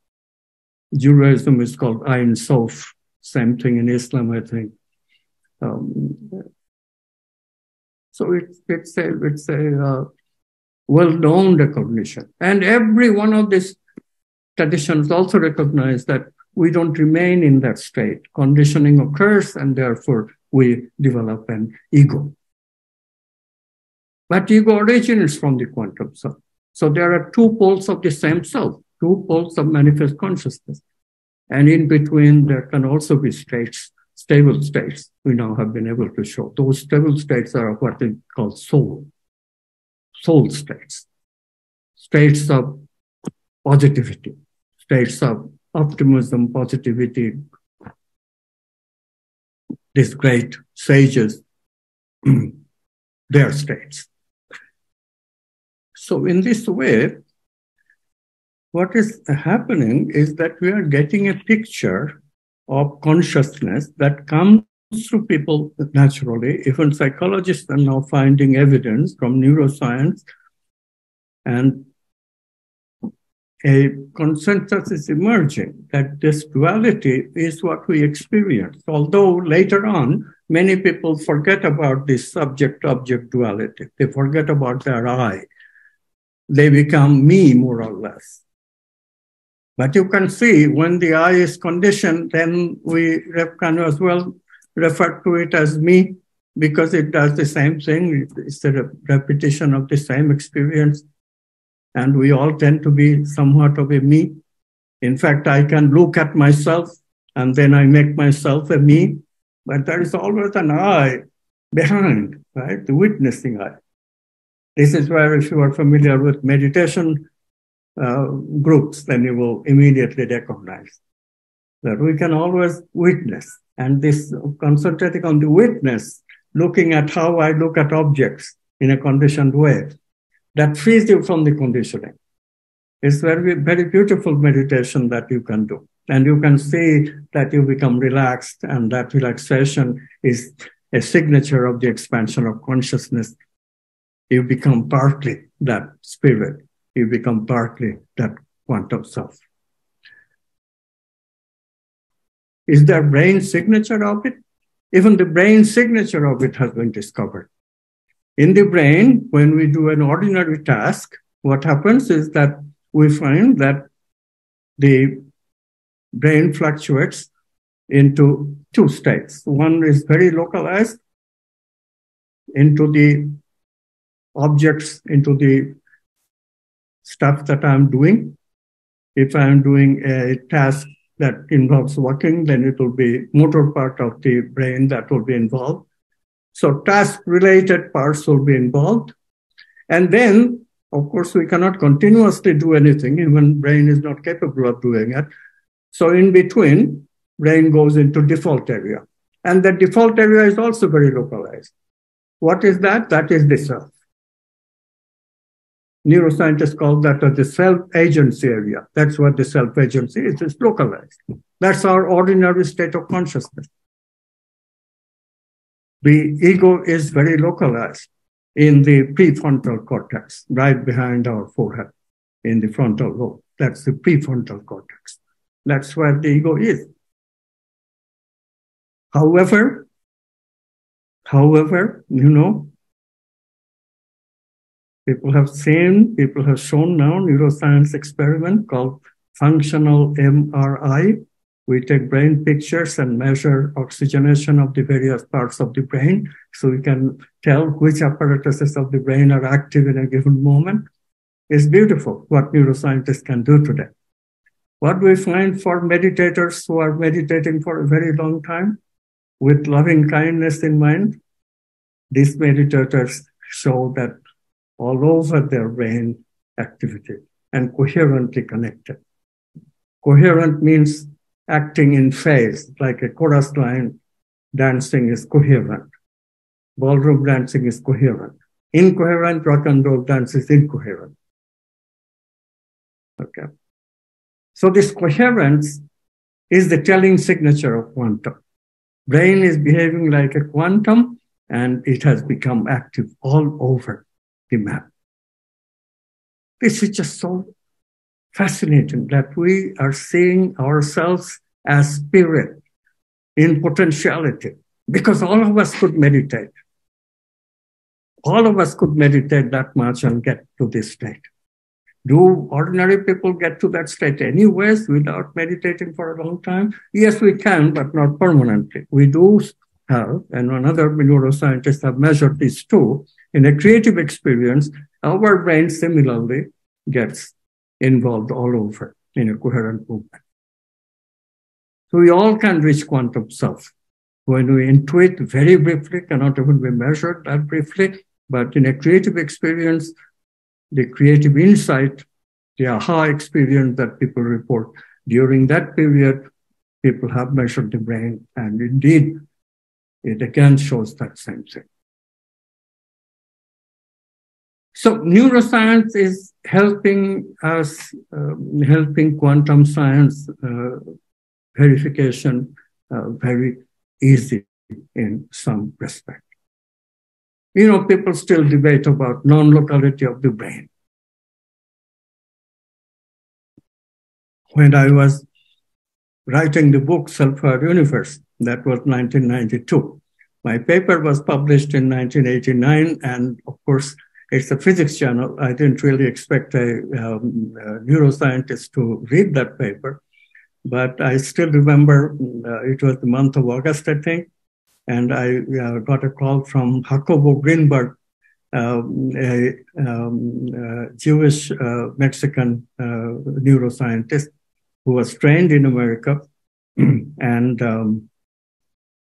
Speaker 2: Judaism, it's called Ein Sof. Same thing in Islam, I think. So it's a well-known recognition. And every one of these traditions also recognize that we don't remain in that state. Conditioning occurs, and therefore we develop an ego. But ego originates from the quantum self. So there are two poles of the same self, two poles of manifest consciousness. And in between, there can also be states, stable states. We now have been able to show. Those stable states are what we call soul states, states of positivity, states of optimism, positivity. These great sages, their states. So in this way, what is happening is that we are getting a picture of consciousness that comes through people naturally. Even psychologists are now finding evidence from neuroscience, and a consensus is emerging that this duality is what we experience. Although later on, many people forget about this subject-object duality. They forget about their I. They become me, more or less. But you can see when the I is conditioned, then we can as well refer to it as me, because it does the same thing. It's a repetition of the same experience. And we all tend to be somewhat of a me. In fact, I can look at myself and then I make myself a me, but there is always an I behind, right? The witnessing I. This is where, if you are familiar with meditation groups, then you will immediately recognize that we can always witness. And this concentrating on the witness, looking at how I look at objects in a conditioned way, that frees you from the conditioning. It's very, very beautiful meditation that you can do. And you can see that you become relaxed, and that relaxation is a signature of the expansion of consciousness. You become partly that spirit. You become partly that quantum self. Is there brain signature of it? Even the brain signature of it has been discovered. In the brain, when we do an ordinary task, what happens is that we find that the brain fluctuates into two states. One is very localized into the objects, into the stuff that I'm doing. If I'm doing a task that involves walking, then it will be motor part of the brain that will be involved. So task-related parts will be involved. And then, of course, we cannot continuously do anything. Even brain is not capable of doing it. So in between, brain goes into default area. And the default area is also very localized. What is that? That is the self. Neuroscientists call that the self-agency area. That's what the self-agency is. It's localized. That's our ordinary state of consciousness. The ego is very localized in the prefrontal cortex, right behind our forehead, in the frontal lobe. That's the prefrontal cortex. That's where the ego is. However, you know, people have shown now neuroscience experiment called functional MRI. We take brain pictures and measure oxygenation of the various parts of the brain, so we can tell which apparatuses of the brain are active in a given moment. It's beautiful what neuroscientists can do today. What we find for meditators who are meditating for a very long time with loving kindness in mind, these meditators show that all over their brain activity and coherently connected. Coherent means acting in phase, like a chorus line dancing is coherent. Ballroom dancing is coherent. Incoherent rock and roll dance is incoherent. Okay. So this coherence is the telling signature of quantum. Brain is behaving like a quantum, and it has become active all over the map. This is just so fascinating that we are seeing ourselves as spirit in potentiality, because all of us could meditate. All of us could meditate that much and get to this state. Do ordinary people get to that state anyways without meditating for a long time? Yes, we can, but not permanently. We do have, and another neuroscientists have measured this too, in a creative experience, our brain similarly gets involved all over in a coherent movement. So we all can reach quantum self. When we intuit very briefly, cannot even be measured that briefly, but in a creative experience, the creative insight, the aha experience that people report, during that period, people have measured the brain, and indeed, it again shows that same thing. So neuroscience is helping us, helping quantum science verification very easy in some respect. You know, people still debate about non-locality of the brain. When I was writing the book Self-Aware Universe, that was 1992. My paper was published in 1989, and of course, it's a physics journal. I didn't really expect a neuroscientist to read that paper, but I still remember it was the month of August, I think, and I got a call from Jacobo Greenberg, a Jewish Mexican neuroscientist who was trained in America, and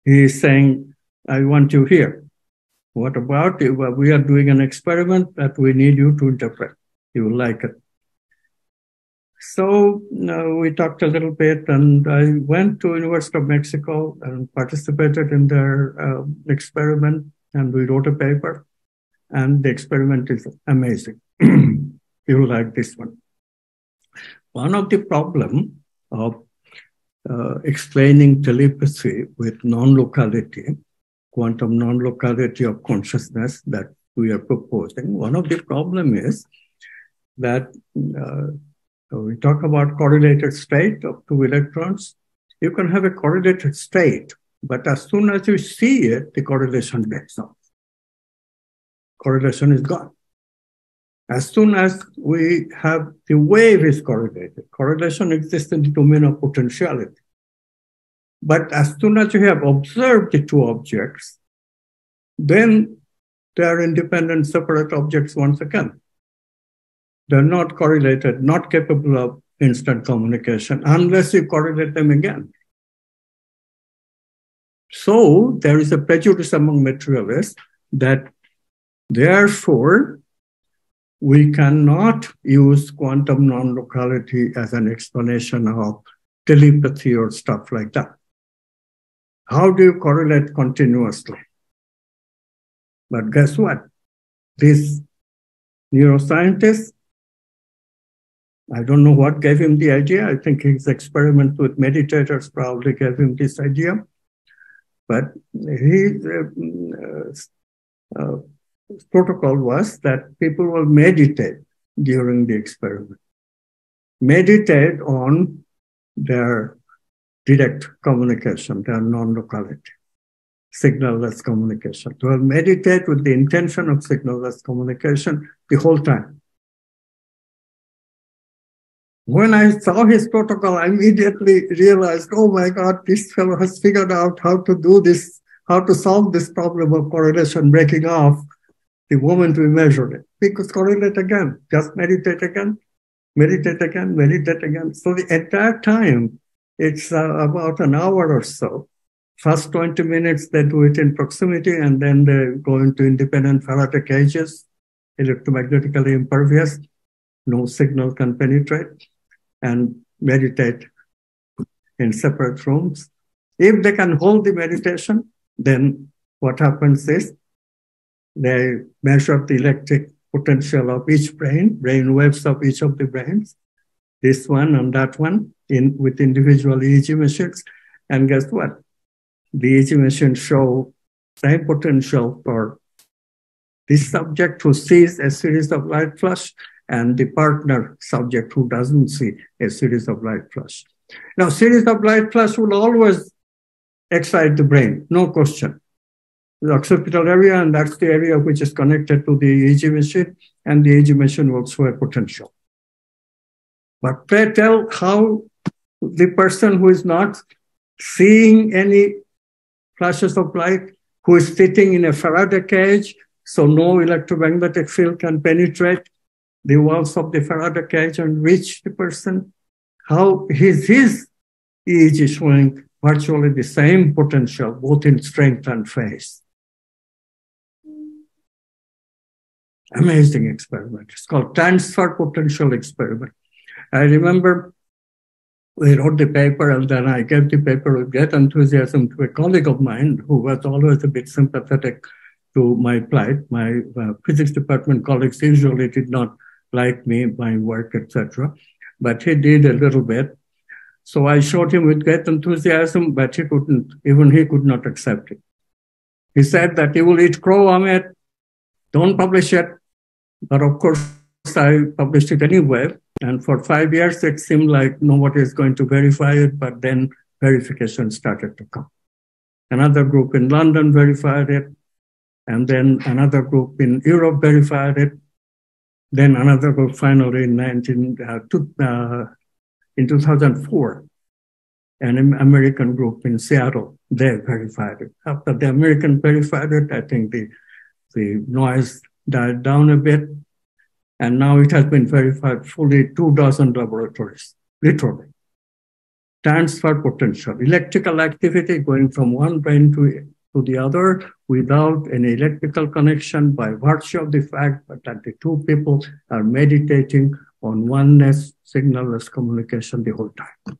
Speaker 2: he's saying, I want you here. What about you? Well, we are doing an experiment that we need you to interpret. You will like it. So we talked a little bit, and I went to University of Mexico and participated in their experiment, and we wrote a paper, and the experiment is amazing. You will like this one. One of the problems of explaining telepathy with non-locality, quantum non-locality of consciousness that we are proposing. One of the problem is that we talk about correlated state of two electrons. You can have a correlated state, but as soon as you see it, the correlation breaks off. Correlation is gone. As soon as we have the wave is correlated, correlation exists in the domain of potentiality. But as soon as you have observed the two objects, then they are independent, separate objects once again. They're not correlated, not capable of instant communication unless you correlate them again. So there is a prejudice among materialists that therefore we cannot use quantum non-locality as an explanation of telepathy or stuff like that. How do you correlate continuously? But guess what? This neuroscientist, I don't know what gave him the idea. I think his experiment with meditators probably gave him this idea. But his protocol was that people will meditate during the experiment. Meditate on their direct communication, their non-locality, signal-less communication. To meditate with the intention of signal-less communication the whole time. When I saw his protocol, I immediately realized, oh my God, this fellow has figured out how to do this, how to solve this problem of correlation breaking off the moment we measure it. Because correlate again, just meditate again, meditate again, meditate again. So the entire time, it's about an hour or so. First 20 minutes, they do it in proximity, and then they go into independent Faraday cages, electromagnetically impervious, no signal can penetrate, and meditate in separate rooms. If they can hold the meditation, then what happens is they measure the electric potential of each brain waves of each of the brains, this one and that one, with individual EEG machines. And guess what? The EEG machines show same potential for this subject who sees a series of light flash and the partner subject who doesn't see a series of light flash. Now, series of light flash will always excite the brain, no question. The occipital area, and that's the area which is connected to the EEG machine, and the EEG machine will show a potential. But pray tell how the person who is not seeing any flashes of light, who is sitting in a Faraday cage, so no electromagnetic field can penetrate the walls of the Faraday cage and reach the person, how his EEG showing virtually the same potential, both in strength and phase. Amazing experiment. It's called transfer potential experiment. I remember we wrote the paper, and then I gave the paper with great enthusiasm to a colleague of mine who was always a bit sympathetic to my plight. My physics department colleagues usually did not like me, my work, etc. But he did a little bit. So I showed him with great enthusiasm, but he could not accept it. He said that he will eat crow, Amit, don't publish it. But of course, I published it anyway. And for 5 years, it seemed like nobody is going to verify it, but then verification started to come. Another group in London verified it, and then another group in Europe verified it. Then another group finally in 2004, an American group in Seattle, they verified it. After the American verified it, I think the noise died down a bit. And now it has been verified fully 24 laboratories, literally. Transfer potential, electrical activity going from one brain to the other without any electrical connection by virtue of the fact that the two people are meditating on oneness, signal-less communication the whole time.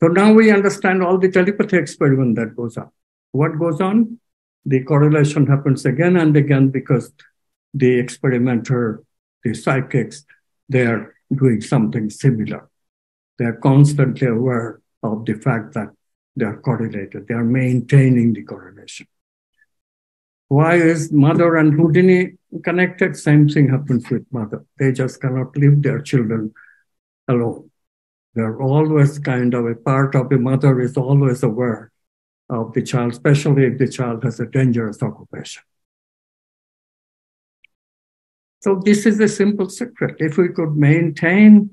Speaker 2: So now we understand all the telepathy experiment that goes on. What goes on? The correlation happens again and again because the experimenter, the psychics, they are doing something similar. They are constantly aware of the fact that they are correlated. They are maintaining the correlation. Why is mother and Houdini connected? Same thing happens with mother. They just cannot leave their children alone. They're always kind of a part of the mother is always aware of the child, especially if the child has a dangerous occupation. So this is a simple secret. If we could maintain,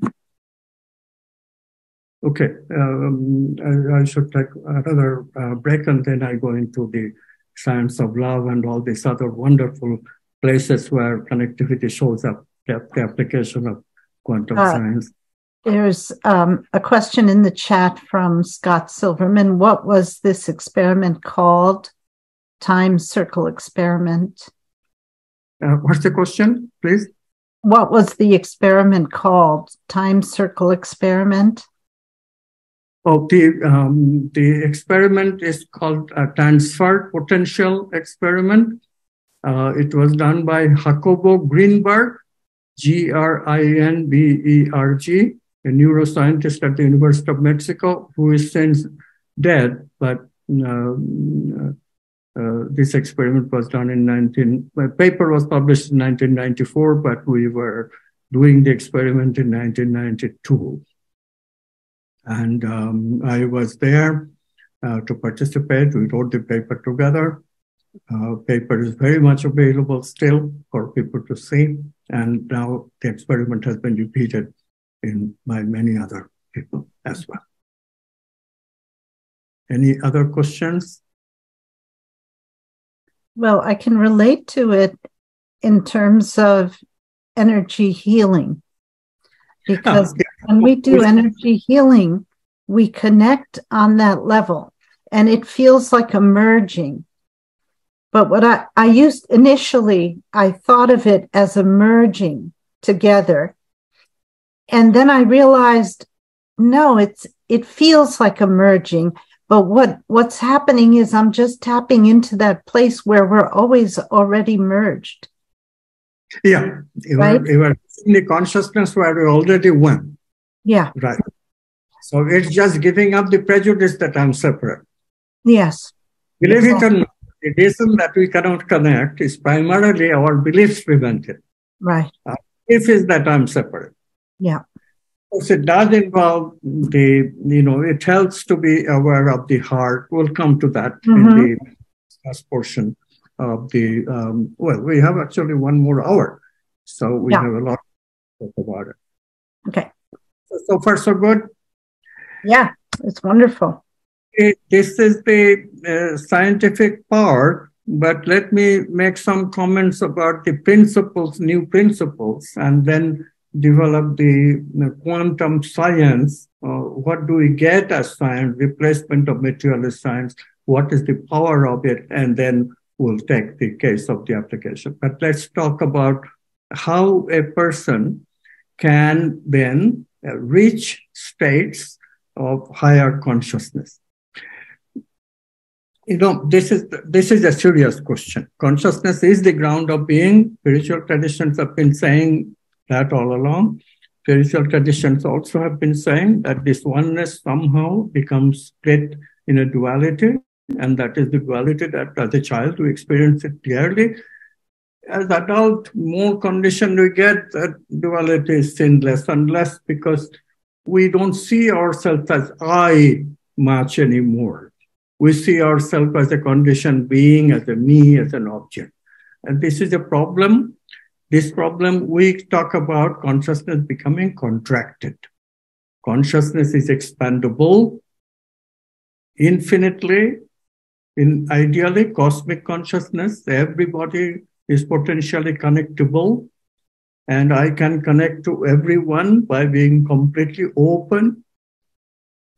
Speaker 2: okay, I should take another break and then I go into the science of love and all these other wonderful places where connectivity shows up, the application of quantum science.
Speaker 1: There's a question in the chat from Scott Silverman. What was this experiment called? Time circle experiment.
Speaker 2: What's the question, please?
Speaker 1: What was the experiment called? Time circle experiment?
Speaker 2: Oh, the experiment is called a transfer potential experiment. It was done by Jacobo Greenberg, Grinberg, a neuroscientist at the University of Mexico, who is since dead, but this experiment was done my paper was published in 1994, but we were doing the experiment in 1992. And I was there to participate. We wrote the paper together. Paper is very much available still for people to see. And now the experiment has been repeated by many other people as well. Any other questions?
Speaker 1: Well, I can relate to it in terms of energy healing. Because when we do energy healing, we connect on that level and it feels like a merging. But what I used initially, I thought of it as a merging together. And then I realized, no, it feels like a merging. But what's happening is I'm just tapping into that place where we're always already merged.
Speaker 2: Yeah, you were in the consciousness where we already went.
Speaker 1: Yeah.
Speaker 2: Right. So it's just giving up the prejudice that I'm separate.
Speaker 1: Yes.
Speaker 2: Believe it or not, the reason that we cannot connect is primarily our beliefs prevent it.
Speaker 1: Right.
Speaker 2: Belief is that I'm separate.
Speaker 1: Yeah.
Speaker 2: Of course, it does involve it helps to be aware of the heart. We'll come to that in the last portion of the, we have actually one more hour. So we have a lot to talk about it.
Speaker 1: Okay.
Speaker 2: So far, so good?
Speaker 1: Yeah, it's wonderful.
Speaker 2: This is the scientific part, but let me make some comments about the principles, new principles, and then develop the quantum science. What do we get as science, replacement of materialist science? What is the power of it? And then we'll take the case of the application. But let's talk about how a person can then reach states of higher consciousness. This is a serious question. Consciousness is the ground of being. Spiritual traditions have been saying that all along. Spiritual traditions also have been saying that this oneness somehow becomes split in a duality, and that is the duality that as a child we experience it clearly. As adult, more conditioned we get, that duality is seen less and less because we don't see ourselves as I much anymore. We see ourselves as a conditioned being, as a me, as an object. And this is a problem. This problem, we talk about consciousness becoming contracted. Consciousness is expandable infinitely. In ideally, cosmic consciousness, everybody is potentially connectable. And I can connect to everyone by being completely open.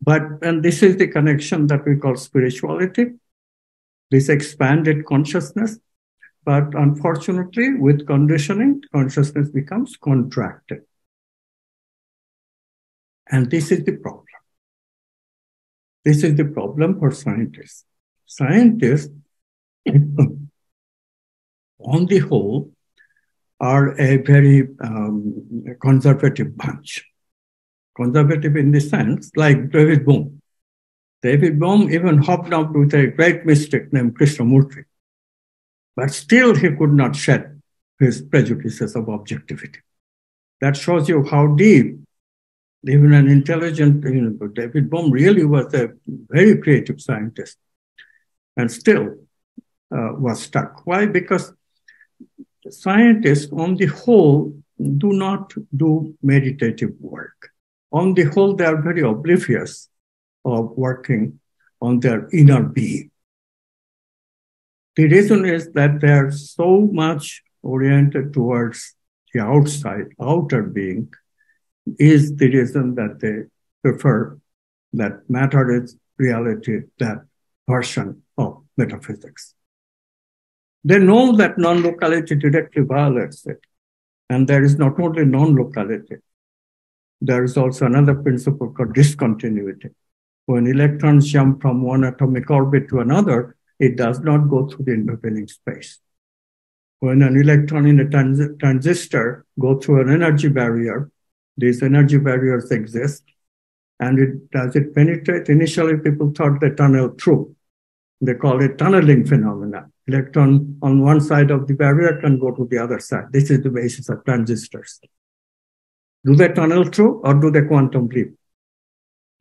Speaker 2: And this is the connection that we call spirituality, this expanded consciousness. But unfortunately, with conditioning, consciousness becomes contracted. And this is the problem. This is the problem for scientists. Scientists, on the whole, are a very conservative bunch. conservative in the sense, like David Bohm. David Bohm even hobnobbed with a great mystic named Krishnamurti. But still he could not shed his prejudices of objectivity. That shows you how deep even an intelligent, David Bohm really was a very creative scientist and still was stuck. Why? Because scientists on the whole do not do meditative work. On the whole, they are very oblivious of working on their inner being. The reason is that they are so much oriented towards the outside, outer being, is the reason that they prefer that matter is reality, that version of metaphysics. They know that non-locality directly violates it. And there is not only non-locality, there is also another principle called discontinuity. When electrons jump from one atomic orbit to another, it does not go through the intervening space. When an electron in a transistor goes through an energy barrier, these energy barriers exist. And does it penetrate? Initially, people thought they tunnel through. They call it tunneling phenomena. Electron on one side of the barrier can go to the other side. This is the basis of transistors. Do they tunnel through or do they quantum leap?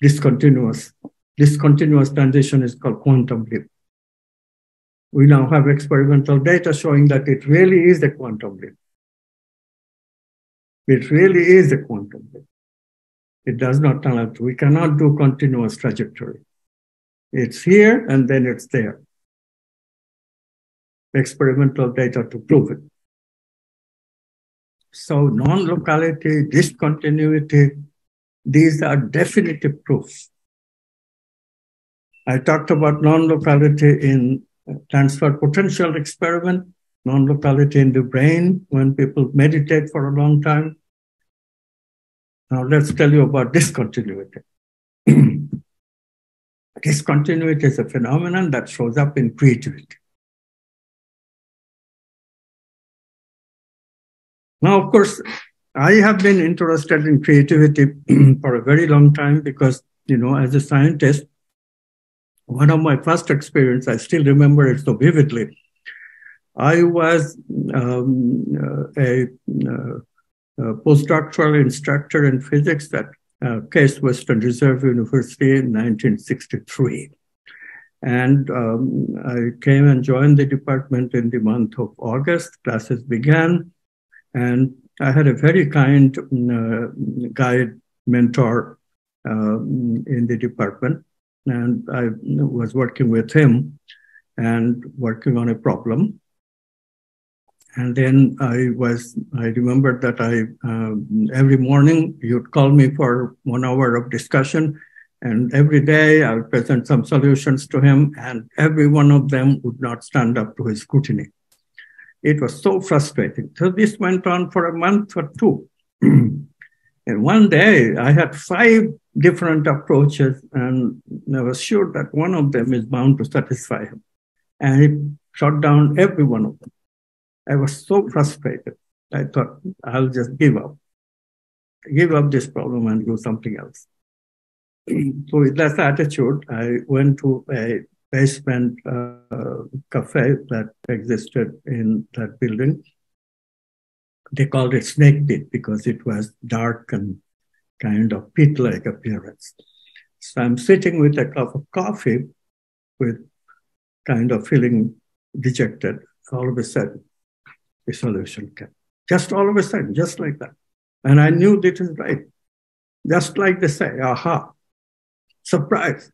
Speaker 2: Discontinuous transition is called quantum leap. We now have experimental data showing that it really is a quantum leap. It really is a quantum leap. It does not tunnel through. We cannot do continuous trajectory. It's here and then it's there. Experimental data to prove it. So non-locality, discontinuity, these are definitive proofs. I talked about non-locality in transfer potential experiment, non-locality in the brain when people meditate for a long time. Now let's tell you about discontinuity. Discontinuity is a phenomenon that shows up in creativity. Now, of course, I have been interested in creativity for a very long time because, as a scientist, one of my first experiences, I still remember it so vividly. I was a postdoctoral instructor in physics at Case Western Reserve University in 1963. And I came and joined the department in the month of August. Classes began. And I had a very kind guide, mentor in the department. And I was working with him and working on a problem. And then I remember that every morning you'd call me for 1 hour of discussion. And every day I would present some solutions to him. And every one of them would not stand up to his scrutiny. It was so frustrating. So this went on for a month or two. And one day I had 5 different approaches and I was sure that one of them is bound to satisfy him. And he shot down every one of them. I was so frustrated. I thought, I'll just give up this problem and do something else. So with that attitude, I went to a basement cafe that existed in that building. They called it Snake Pit because it was dark and kind of pit-like appearance. So I'm sitting with a cup of coffee with kind of feeling dejected. All of a sudden, the solution came. Just all of a sudden, just like that. And I knew this is right. Just like they say, aha, surprise.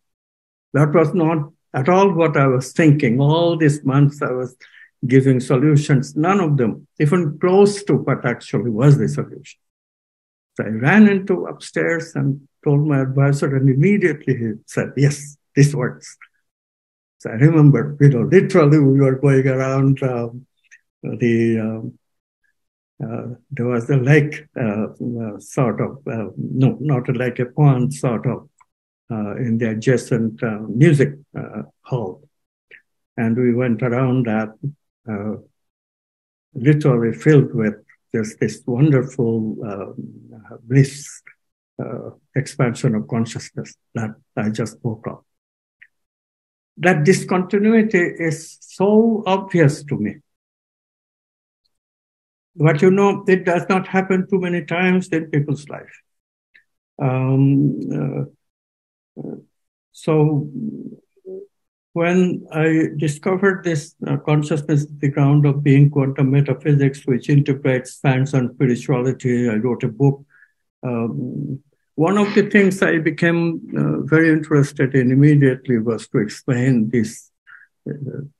Speaker 2: That was not at all what I was thinking. All these months I was giving solutions, none of them even close to what actually was the solution. So I ran into upstairs and told my advisor, and immediately he said, yes, this works. So I remember, literally we were going around there was a lake, sort of, no, not a lake, a pond, sort of, in the adjacent music hall. And we went around that, literally filled with just this wonderful bliss expansion of consciousness that I just spoke of. That discontinuity is so obvious to me. But it does not happen too many times in people's life. So when I discovered this consciousness is the ground of being quantum metaphysics, which integrates science and spirituality, I wrote a book. One of the things I became very interested in immediately was to explain this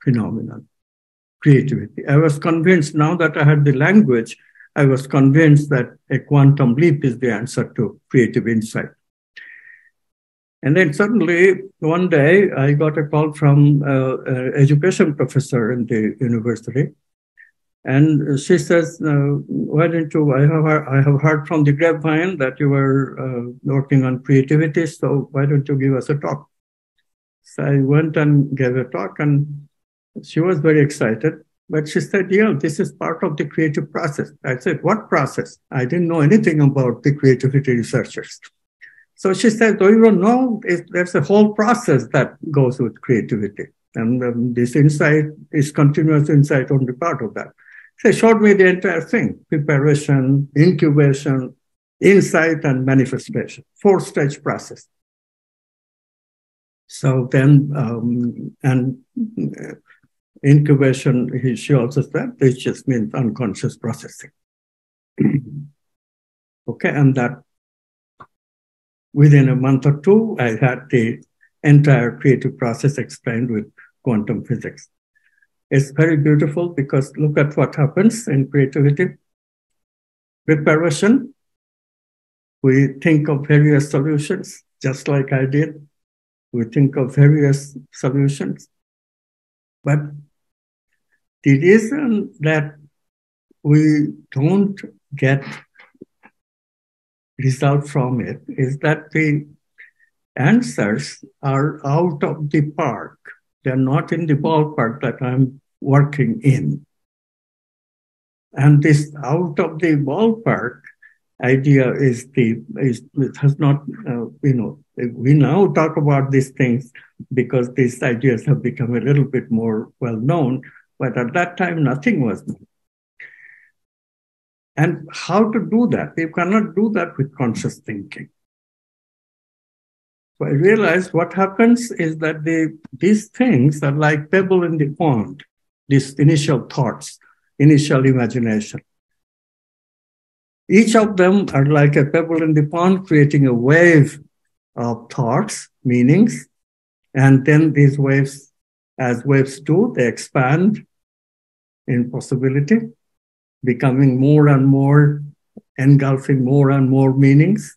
Speaker 2: phenomenon, creativity. I was convinced, now that I had the language, I was convinced that a quantum leap is the answer to creative insight. And then suddenly, one day, I got a call from an education professor in the university. And she says, why don't you, I have heard from the grapevine that you were working on creativity, so why don't you give us a talk? So I went and gave a talk, and she was very excited. But she said, yeah, this is part of the creative process. I said, what process? I didn't know anything about the creativity researchers. So she said, oh, you don't know, there's a whole process that goes with creativity. And this insight is continuous insight on the part of that. She showed me the entire thing: preparation, incubation, insight, and manifestation. 4-stage process. So then, incubation, she also said, this just means unconscious processing. Okay, and that within a month or two, I had the entire creative process explained with quantum physics. It's very beautiful because look at what happens in creativity. Preparation, we think of various solutions, just like I did. We think of various solutions. But the reason that we don't get result from it is that the answers are out of the park. They're not in the ballpark that I'm working in. And this out of the ballpark idea it has not, we now talk about these things because these ideas have become a little bit more well-known, but at that time, nothing was known. And how to do that? You cannot do that with conscious thinking. So I realized what happens is that these things are like pebble in the pond, these initial thoughts, initial imagination. Each of them are like a pebble in the pond, creating a wave of thoughts, meanings, and then these waves, as waves do, they expand in possibility, becoming more and more, engulfing more and more meanings.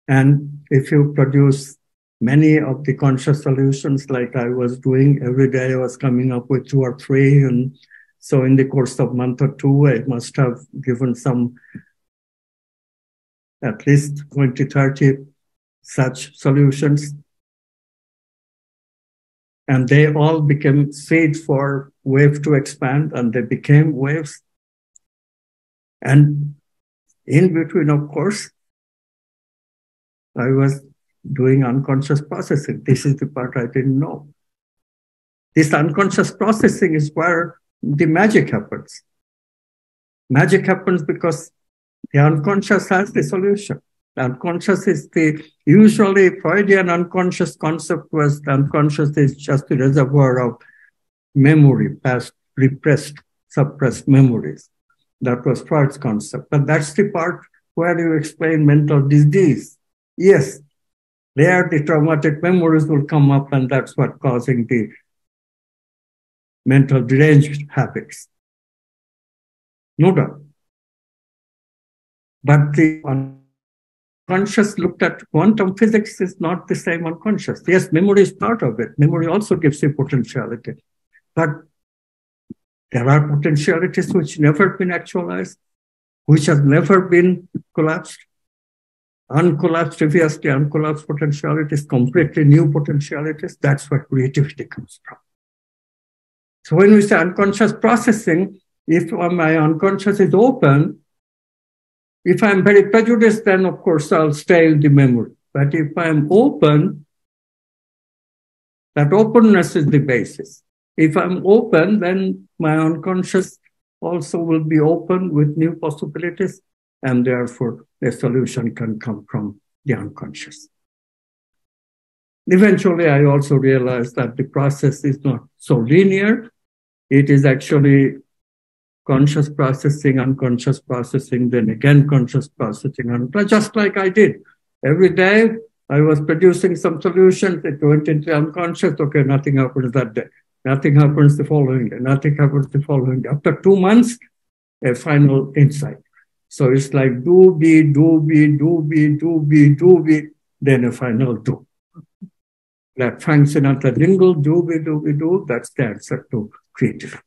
Speaker 2: And if you produce many of the conscious solutions like I was doing, every day I was coming up with 2 or 3. And so in the course of a month or 2, I must have given some, at least 20, 30 such solutions. And they all became seeds for wave to expand, and they became waves. And in between, of course, I was doing unconscious processing. This is the part I didn't know. This unconscious processing is where the magic happens. Magic happens because the unconscious has the solution. The unconscious is usually Freudian unconscious concept was the unconscious is just the reservoir of memory, past, repressed, suppressed memories. That was Freud's concept. But that's the part where you explain mental disease. Yes, there the traumatic memories will come up, and that's what causing the mental deranged habits. No doubt. But the unconscious looked at quantum physics is not the same unconscious. Yes, memory is part of it. Memory also gives you potentiality. But there are potentialities which never been actualized, which have never been collapsed. Uncollapsed, previously uncollapsed potentialities, completely new potentialities. That's where creativity comes from. So when we say unconscious processing, if my unconscious is open, If I'm very prejudiced, then of course I'll stay in the memory. But if I'm open, that openness is the basis. If I'm open, then my unconscious also will be open with new possibilities, and therefore a solution can come from the unconscious. Eventually, I also realized that the process is not so linear. It is actually conscious processing, unconscious processing, then again conscious processing, and just like I did. Every day, I was producing some solutions. It went into unconscious. Okay, nothing happens that day. Nothing happens the following day. Nothing happens the following day. After 2 months, a final insight. So it's like do, be, then a final do. That Frank Sinatra jingle, do, that's the answer to creativity.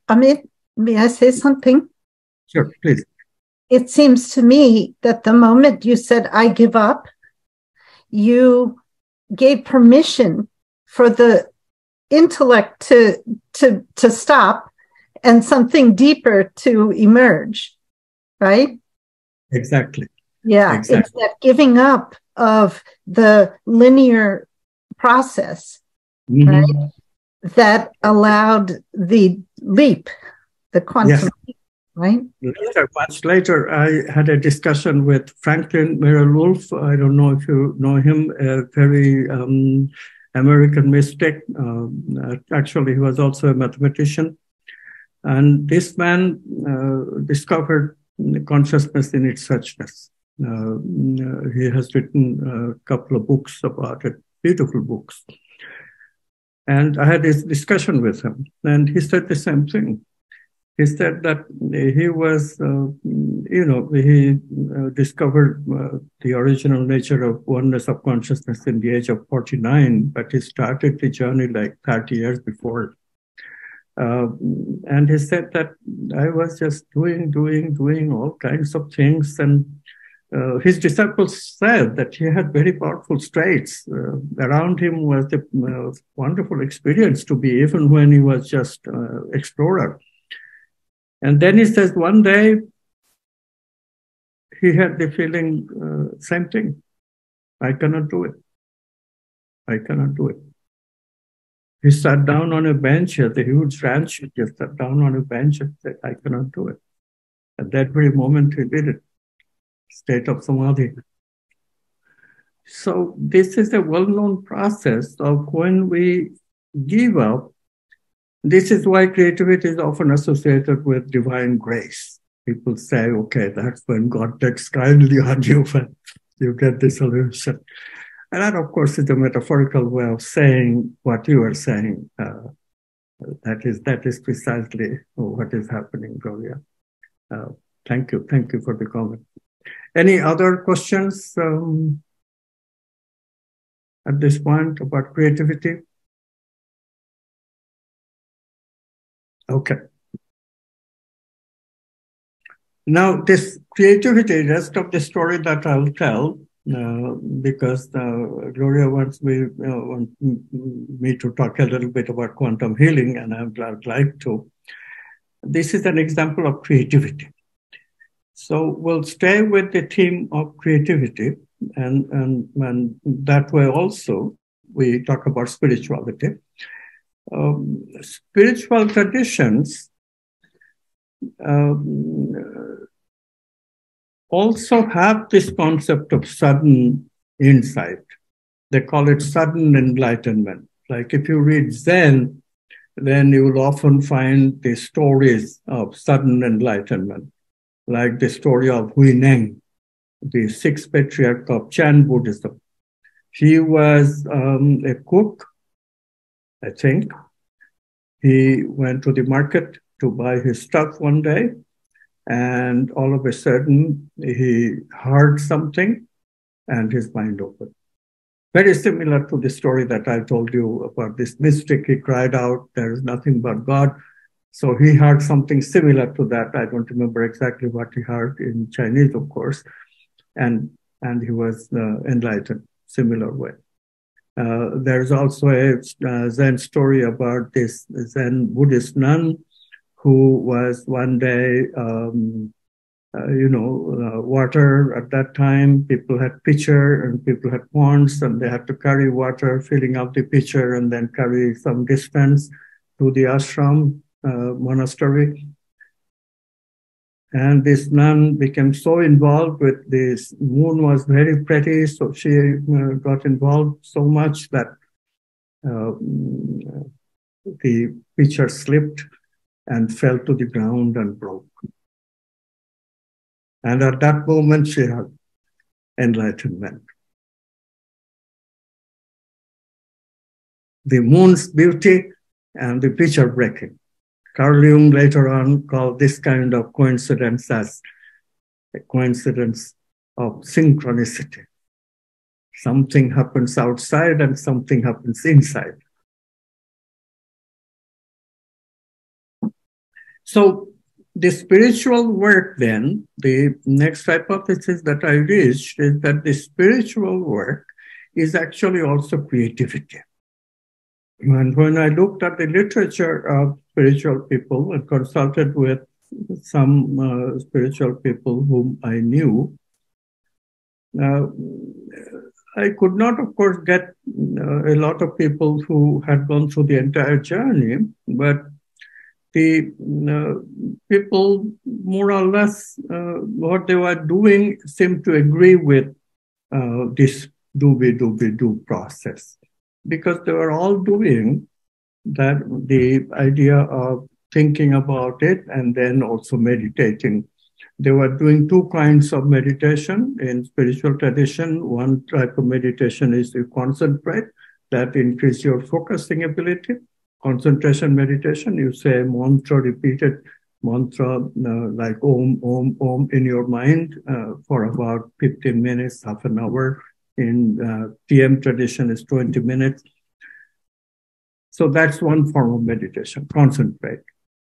Speaker 1: Amit, may I say something?
Speaker 2: Sure, please.
Speaker 1: It seems to me that the moment you said, I give up, you gave permission for the intellect to stop and something deeper to emerge, right?
Speaker 2: Exactly.
Speaker 1: Yeah, exactly. It's that giving up of the linear process, right? That allowed the leap, the quantum leap, right?
Speaker 2: Much later, I had a discussion with Franklin Wolf. I don't know if you know him, a very American mystic. Actually, he was also a mathematician. And this man discovered consciousness in its suchness. He has written a couple of books about it, beautiful books. And I had this discussion with him, and he said the same thing. He said that he was, he discovered the original nature of oneness of consciousness in the age of 49, but he started the journey like 30 years before. And he said that I was just doing all kinds of things. And his disciples said that he had very powerful states. Around him was a wonderful experience to be, even when he was just explorer. And then he says one day he had the feeling, same thing. I cannot do it. I cannot do it. He sat down on a bench at the huge ranch. He just sat down on a bench and said, I cannot do it. At that very moment, he did it. State of samadhi. So this is a well-known process of when we give up. This is why creativity is often associated with divine grace. People say, okay, that's when God takes kindly on you when you get the solution. And that, of course, is a metaphorical way of saying what you are saying. That is precisely what is happening, Gloria. Thank you. Thank you for the comment. Any other questions at this point about creativity? Okay. Now, this creativity, rest of the story that I'll tell, because Gloria wants me to talk a little bit about quantum healing, and I'd like to. This is an example of creativity. So we'll stay with the theme of creativity, and that way also we talk about spirituality. Spiritual traditions also have this concept of sudden insight. They call it sudden enlightenment. Like if you read Zen, then you will often find the stories of sudden enlightenment, like the story of Huineng, the sixth patriarch of Chan Buddhism. He was a cook, I think. He went to the market to buy his stuff one day, and all of a sudden he heard something and his mind opened. Very similar to the story that I told you about this mystic. He cried out, there is nothing but God. So he heard something similar to that. I don't remember exactly what he heard in Chinese, of course. And he was enlightened, similar way. There's also a Zen story about this Zen Buddhist nun who was one day, water at that time. People had pitcher and people had ponds, and they had to carry water, filling up the pitcher, and then carry some distance to the ashram monastery. And this nun became so involved with this. Moon was very pretty, so she got involved so much that the pitcher slipped and fell to the ground and broke. And at that moment, she had enlightenment. The moon's beauty and the pitcher breaking. Carl Jung later on called this kind of coincidence as a coincidence of synchronicity. Something happens outside and something happens inside. So the spiritual work then, the next hypothesis that I reached is that the spiritual work is actually also creativity. And when I looked at the literature of spiritual people and consulted with some spiritual people whom I knew, I could not, of course, get a lot of people who had gone through the entire journey, but the people, more or less, what they were doing seemed to agree with this do process. Because they were all doing that, the idea of thinking about it and then also meditating. They were doing two kinds of meditation in spiritual tradition. One type of meditation is to concentrate, that increase your focusing ability. Concentration meditation, you say mantra, repeated mantra like Om, Om, Om in your mind for about 15 minutes, half an hour. In TM tradition is 20 minutes. So that's one form of meditation, concentrate.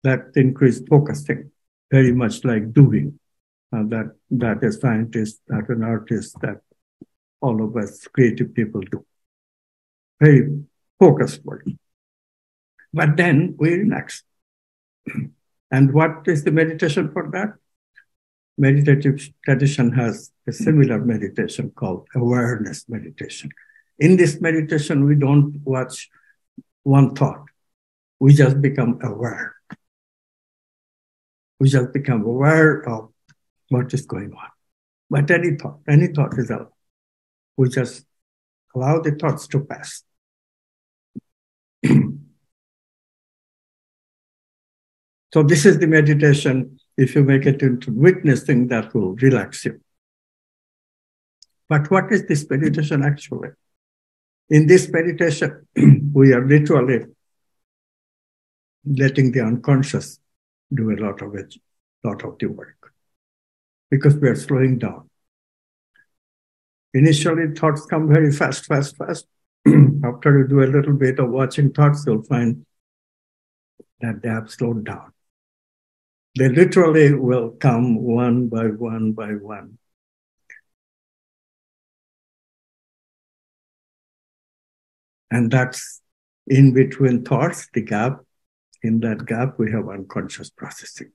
Speaker 2: That increased focusing, very much like doing. That a scientist, that an artist, that all of us creative people do. Very focused work. But then we relax. And what is the meditation for that? Meditative tradition has a similar meditation called awareness meditation. In this meditation, we don't watch one thought. We just become aware. We just become aware of what is going on. But any thought is allowed. We just allow the thoughts to pass. So this is the meditation. If you make it into witnessing, that will relax you. But what is this meditation actually? In this meditation, we are literally letting the unconscious do a lot of the work, because we are slowing down. Initially, thoughts come very fast. After you do a little bit of watching thoughts, you'll find that they have slowed down. They literally will come one by one by one. And that's in between thoughts, the gap. In that gap, we have unconscious processing.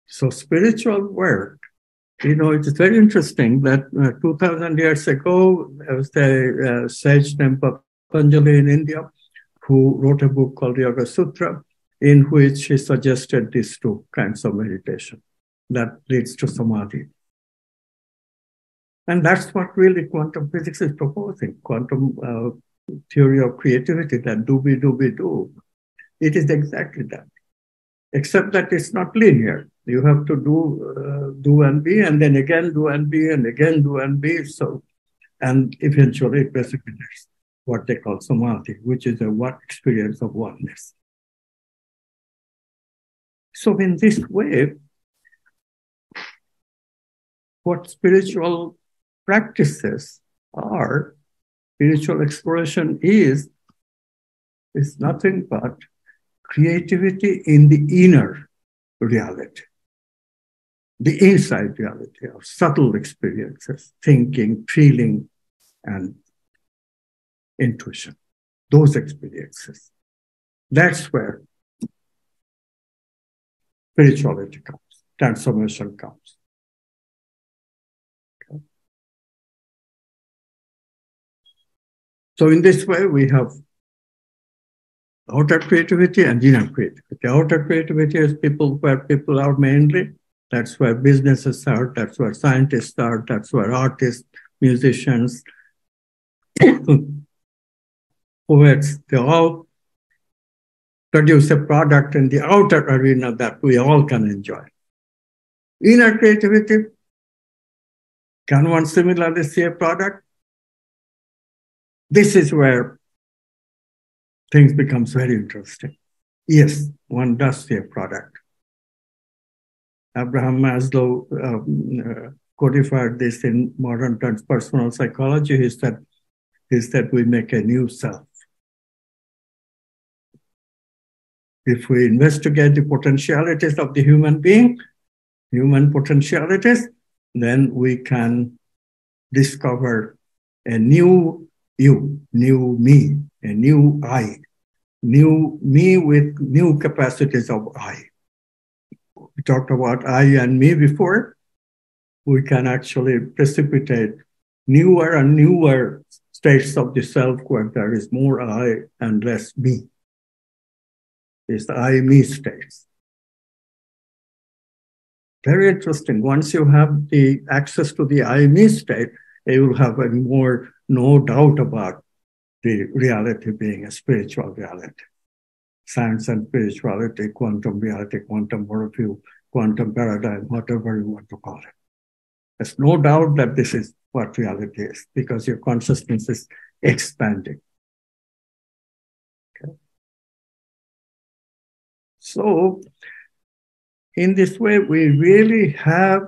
Speaker 2: So spiritual work, it's very interesting that 2,000 years ago, there was a sage named Patanjali in India who wrote a book called Yoga Sutra, in which he suggested these two kinds of meditation that leads to samadhi. And that's what really quantum physics is proposing, quantum theory of creativity, that do. It is exactly that, except that it's not linear. You have to do and be, and then again do and be, and again do and be. So, and eventually it precipitates what they call samadhi, which is a experience of oneness. So in this way, what spiritual practices are, spiritual exploration is nothing but creativity in the inner reality, the inside reality of subtle experiences, thinking, feeling, and intuition. Those experiences. That's where spirituality comes, transformation comes. Okay. So in this way, we have outer creativity and inner creativity. Outer creativity is where people are mainly. That's where businesses are. That's where scientists are. That's where artists, musicians, poets, they all produce a product in the outer arena that we all can enjoy. Inner creativity, can one similarly see a product? This is where things becomes very interesting. Yes, one does see a product. Abraham Maslow codified this in modern transpersonal psychology. He said we make a new self. If we investigate the potentialities of the human being, human potentialities, then we can discover a new you, new me, a new I, new me with new capacities of I. We talked about I and me before. We can actually precipitate newer and newer states of the self where there is more I and less me. It's the I-me states. Very interesting. Once you have the access to the I-me state, you will have no doubt about the reality being a spiritual reality. Science and spirituality, quantum reality, quantum worldview, quantum paradigm, whatever you want to call it. There's no doubt that this is what reality is because your consciousness is expanding. Okay. So, in this way, we really have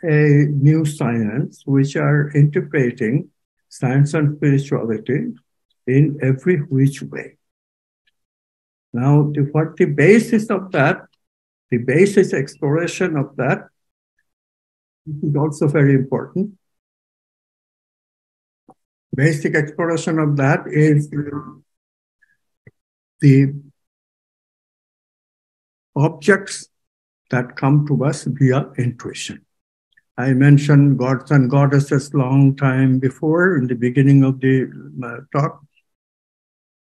Speaker 2: a new science which are integrating science and spirituality in every which way. Now, what the basis of that, the basis exploration of that is also very important. Basic exploration of that is the objects that come to us via intuition. I mentioned gods and goddesses long time before in the beginning of the talk.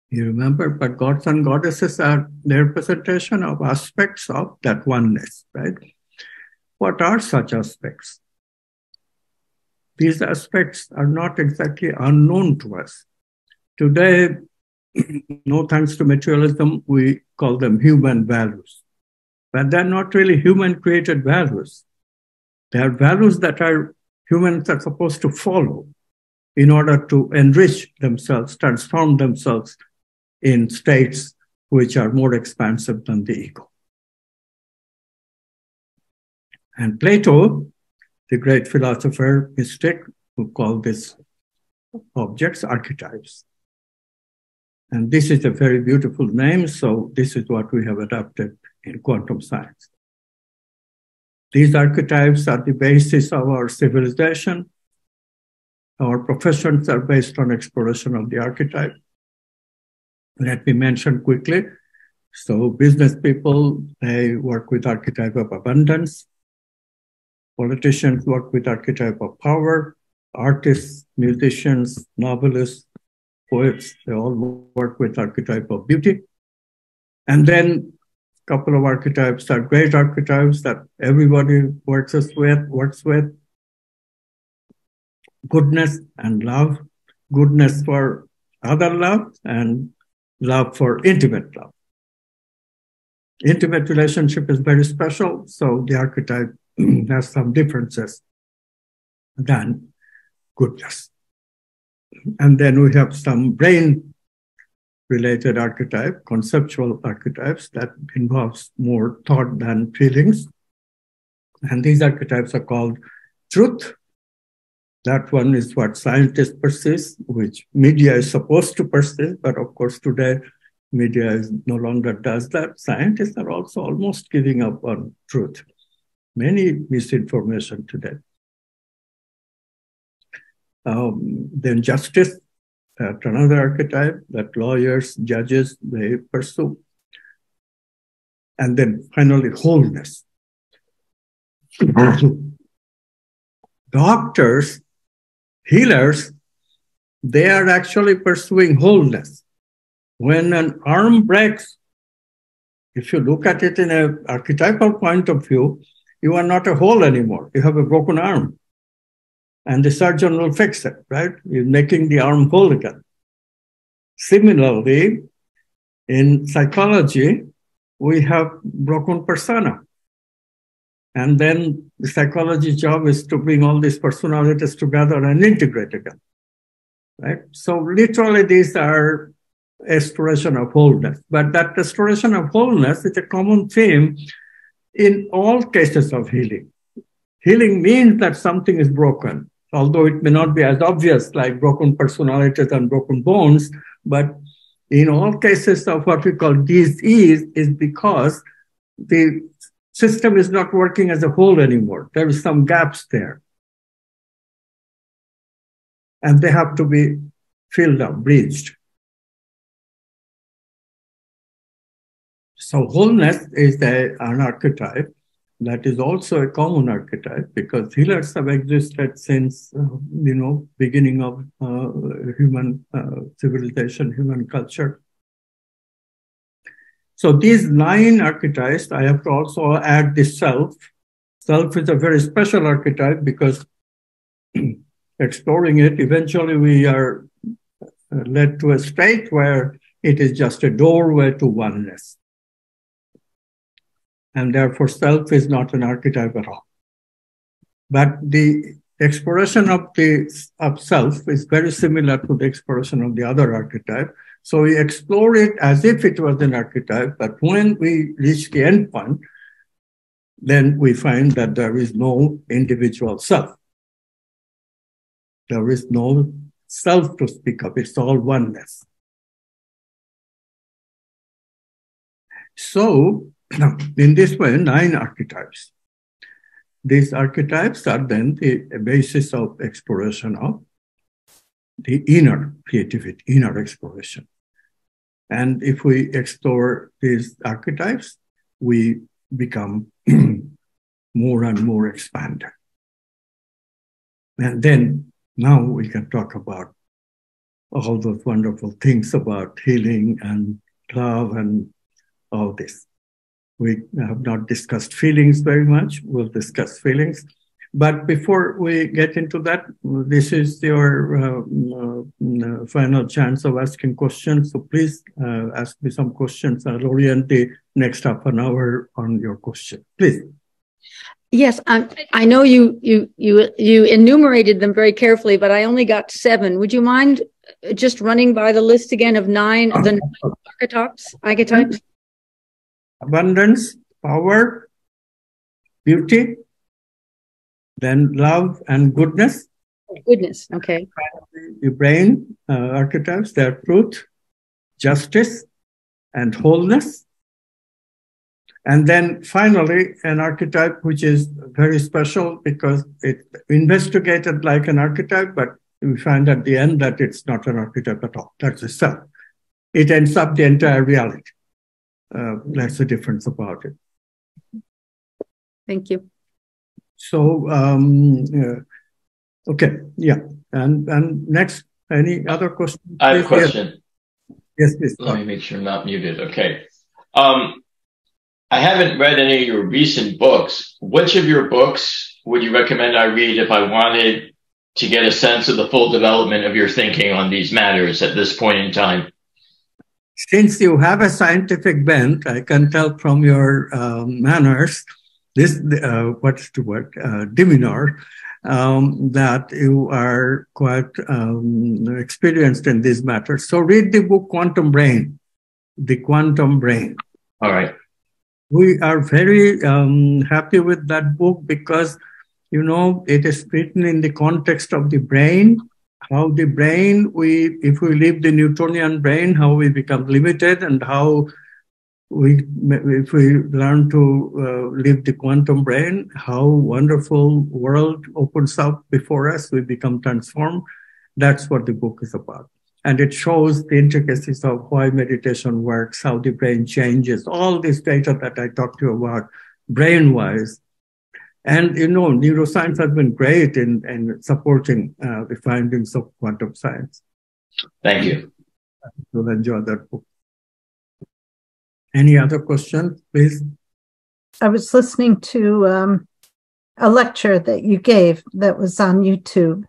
Speaker 2: You remember, but gods and goddesses are the representation of aspects of that oneness, right? What are such aspects? These aspects are not exactly unknown to us. Today, no thanks to materialism, we call them human values. But they're not really human-created values. They are values that humans are supposed to follow in order to enrich themselves, transform themselves in states which are more expansive than the ego. And Plato, the great philosopher, mystic, who called these objects archetypes. And this is a very beautiful name, so this is what we have adopted in quantum science. These archetypes are the basis of our civilization. Our professions are based on exploration of the archetype. Let me mention quickly. So business people, they work with archetype of abundance. Politicians work with archetype of power. Artists, musicians, novelists, poets, they all work with archetype of beauty. And then a couple of archetypes are great archetypes that everybody works with. Goodness and love. Goodness for other love and love for intimate love. Intimate relationship is very special, so the archetype has some differences than goodness. And then we have some brain-related archetype, conceptual archetypes that involves more thought than feelings. And these archetypes are called truth. That one is what scientists persist, which media is supposed to persist, but of course today media no longer does that. Scientists are also almost giving up on truth. Many misinformation today. Then justice, another archetype that lawyers, judges, they pursue. And then finally, wholeness. Doctors, healers, they are actually pursuing wholeness. When an arm breaks, if you look at it in an archetypal point of view, you are not a whole anymore. You have a broken arm. And the surgeon will fix it, right? You're making the arm whole again. Similarly, in psychology, we have broken persona. And then the psychology job is to bring all these personalities together and integrate again, right? So literally these are restoration of wholeness. But that restoration of wholeness is a common theme in all cases of healing. Healing means that something is broken, although it may not be as obvious like broken personalities and broken bones, but in all cases of what we call disease is because the system is not working as a whole anymore. There is some gaps there. And they have to be filled up, bridged. So wholeness is an archetype that is also a common archetype because healers have existed since, beginning of human civilization, human culture. So these 9 archetypes, I have to also add the self. Self is a very special archetype because exploring it, eventually we are led to a state where it is just a doorway to oneness. And therefore, self is not an archetype at all. But the exploration of self is very similar to the exploration of the other archetype. So we explore it as if it was an archetype, but when we reach the end point, then we find that there is no individual self. There is no self to speak of. It's all oneness. So, in this way, 9 archetypes. These archetypes are then the basis of exploration of the inner creativity, inner exploration. And if we explore these archetypes, we become more and more expanded. And then now we can talk about all those wonderful things about healing and love and all this. We have not discussed feelings very much. We'll discuss feelings. But before we get into that, this is your final chance of asking questions. So please ask me some questions. I'll orient the next half an hour on your question. Please.
Speaker 3: Yes, I know you enumerated them very carefully, but I only got 7. Would you mind just running by the list again of 9 of the 9 archetypes?
Speaker 2: Abundance, power, beauty, then love and goodness.
Speaker 3: Goodness, okay.
Speaker 2: The brain archetypes, they're truth, justice, and wholeness. And then finally, an archetype which is very special because it's investigated like an archetype, but we find at the end that it's not an archetype at all. That's the self. It ends up the entire reality. That's the difference about it.
Speaker 3: Thank you.
Speaker 2: So, okay, yeah. And next, any other questions?
Speaker 4: I have a question.
Speaker 2: Yes, please.
Speaker 4: Let me make sure I'm not muted. Okay. I haven't read any of your recent books. Which of your books would you recommend I read if I wanted to get a sense of the full development of your thinking on these matters at this point in time?
Speaker 2: Since you have a scientific bent, I can tell from your manners, what's the word, demeanor, that you are quite experienced in these matters. So read the book Quantum Brain, The Quantum Brain.
Speaker 4: All right.
Speaker 2: We are very happy with that book because, it is written in the context of the brain, how the brain, if we leave the Newtonian brain, how we become limited and how if we learn to live the quantum brain, how wonderful world opens up before us, we become transformed. That's what the book is about. And it shows the intricacies of why meditation works, how the brain changes, all this data that I talked to you about, brain-wise. And, neuroscience has been great in supporting the findings of quantum science.
Speaker 4: Thank you.
Speaker 2: You'll enjoy that book. Any other questions, please?
Speaker 1: I was listening to a lecture that you gave that was on YouTube.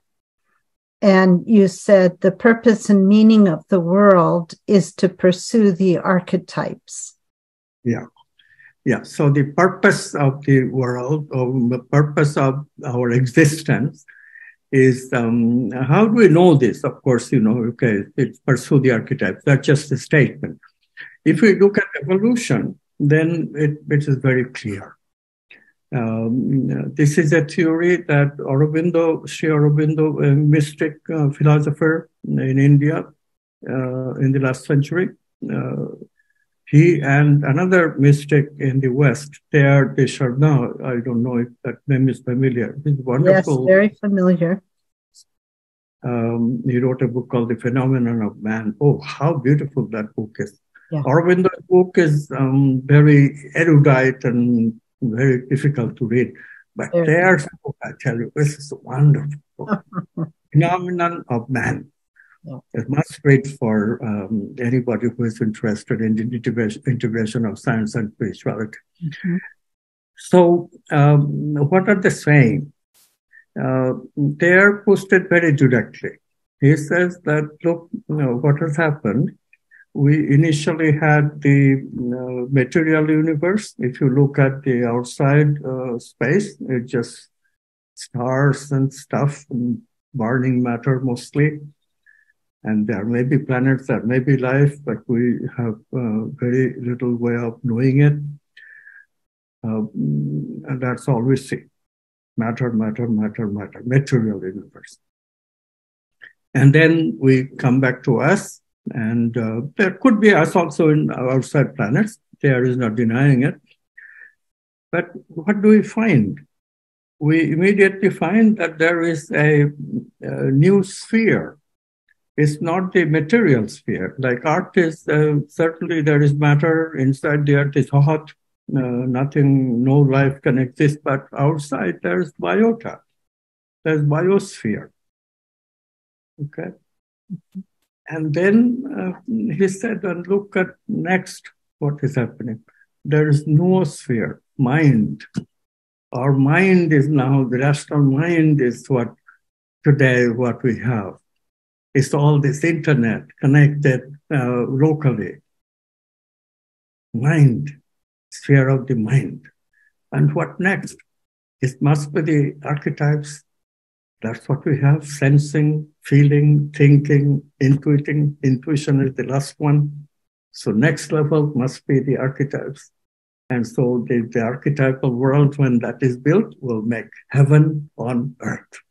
Speaker 1: And you said the purpose and meaning of the world is to pursue the archetypes.
Speaker 2: Yeah. So the purpose of the world, or the purpose of our existence is, how do we know this? Of course, it's pursue the archetypes. That's just a statement. If we look at evolution, then it is very clear. This is a theory that Sri Aurobindo, a mystic philosopher in India in the last century, he and another mystic in the West, Teilhard de Chardin, I don't know if that name is familiar. He's wonderful.
Speaker 1: Yes, very familiar.
Speaker 2: He wrote a book called The Phenomenon of Man. Oh, how beautiful that book is.
Speaker 1: Yeah.
Speaker 2: Aurobindo's book is very erudite and very difficult to read. But there's a book, I tell you, this is wonderful. Phenomenon of Man.
Speaker 1: Yeah.
Speaker 2: It must read for anybody who is interested in the integration of science and spirituality.
Speaker 1: Mm-hmm.
Speaker 2: So, what are they saying? They are posted very directly. He says that, look, what has happened? We initially had the material universe. If you look at the outside space, it's just stars and stuff, and burning matter mostly. And there may be planets, there may be life, but we have very little way of knowing it. And that's all we see. Matter, material universe. And then we come back to us, and there could be us also in outside planets. There is not denying it. But what do we find? We immediately find that there is a new sphere. It's not the material sphere. Like Earth is, certainly there is matter. Inside the Earth is hot. Nothing, no life can exist. But outside there's biota. There's biosphere. Okay. And then he said, and look at next what is happening. There is noosphere, mind. Our mind is now, the rational mind is what we have. It's all this internet connected locally. Mind, sphere of the mind. And what next? It must be the archetypes. That's what we have, sensing, feeling, thinking, intuiting. Intuition is the last one. So next level must be the archetypes. And so the archetypal world, when that is built, will make heaven on earth.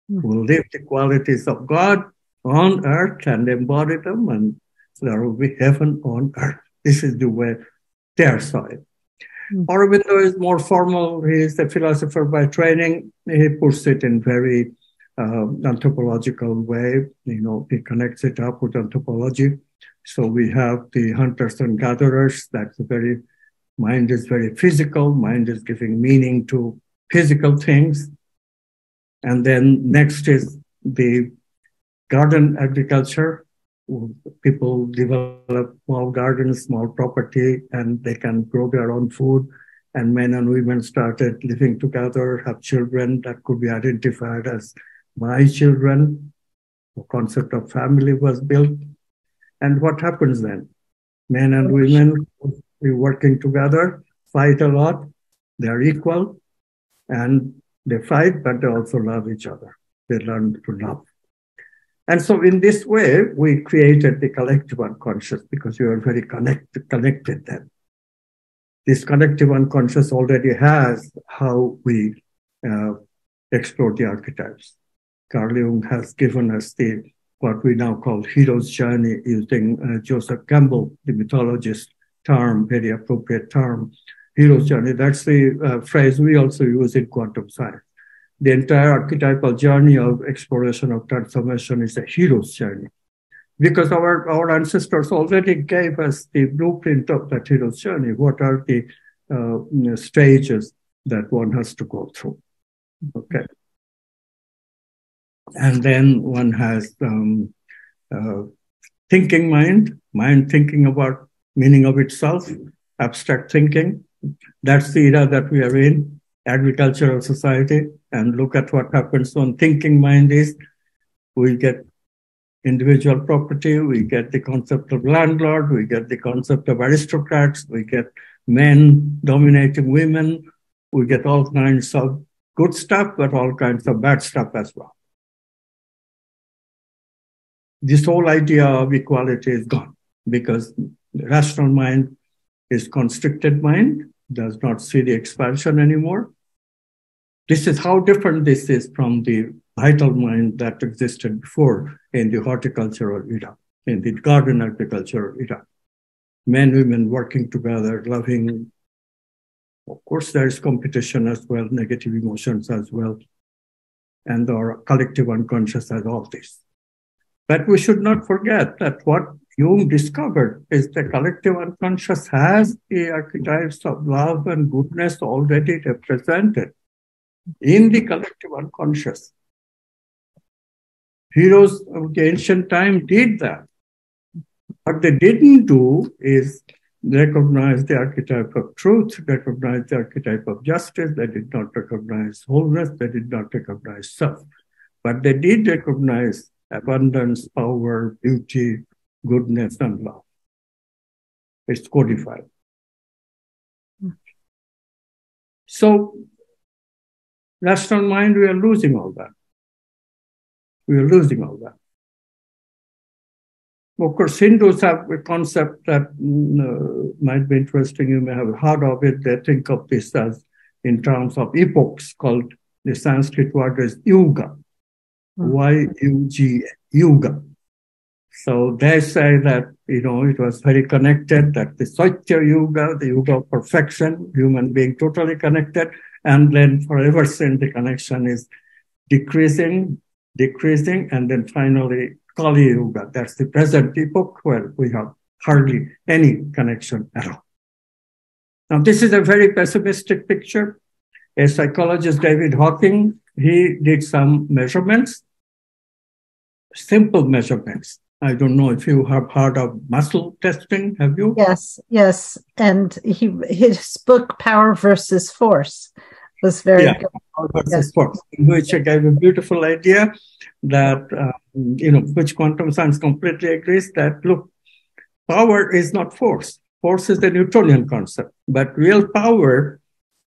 Speaker 2: We'll live the qualities of God on earth and embody them, and there will be heaven on earth. This is the way they saw it. Aurobindo is more formal. He is a philosopher by training. He puts it in very anthropological way. He connects it up with anthropology. So we have the hunters and gatherers. Mind is very physical. Mind is giving meaning to physical things. And then next is the garden agriculture. People develop small gardens, small property, and they can grow their own food. And men and women started living together, have children that could be identified as my children. The concept of family was built. And what happens then? Men and women be working together, fight a lot. They're equal, and they fight, but they also love each other. They learn to love. And so in this way, we created the collective unconscious because we are very connected then. This collective unconscious already has how we explore the archetypes. Carl Jung has given us what we now call hero's journey, using Joseph Campbell, the mythologist term, very appropriate term. Hero's journey, that's the phrase we also use in quantum science. The entire archetypal journey of exploration of transformation is a hero's journey. Because our ancestors already gave us the blueprint of that hero's journey. What are the stages that one has to go through? Okay. And then one has thinking mind thinking about meaning of itself, abstract thinking. That's the era that we are in, agricultural society. And look at what happens when thinking mind is. We get individual property, we get the concept of landlord, we get the concept of aristocrats, we get men dominating women, we get all kinds of good stuff, but all kinds of bad stuff as well. This whole idea of equality is gone because the rational mind is constricted mind, does not see the expansion anymore. This is how different this is from the vital mind that existed before in the horticultural era, in the garden agricultural era. Men, women working together, loving. Of course, there is competition as well, negative emotions as well, and our collective unconscious has all this. But we should not forget that what Jung discovered is the collective unconscious has the archetypes of love and goodness already represented in the collective unconscious. Heroes of the ancient time did that. What they didn't do is recognize the archetype of truth, recognize the archetype of justice. They did not recognize wholeness. They did not recognize self. But they did recognize abundance, power, beauty, goodness, and love. It's codified. So, rational mind, we are losing all that. We are losing all that. Of course, Hindus have a concept that might be interesting. You may have heard of it. They think of this as in terms of epochs, called the Sanskrit word is yuga. Y-U-G, yuga. So they say that, it was very connected, that the Satya Yuga, the Yuga of perfection, human being totally connected, and then forever since the connection is decreasing, and then finally Kali Yuga. That's the present epoch where we have hardly any connection at all. Now, this is a very pessimistic picture. A psychologist, David Hawking, he did some measurements, simple measurements. I don't know if you have heard of muscle testing, have you?
Speaker 1: Yes. And his book, Power versus Force, was very good.
Speaker 2: Power versus Force, in which I gave a beautiful idea that, which quantum science completely agrees that, look, power is not force. Force is the Newtonian concept, but real power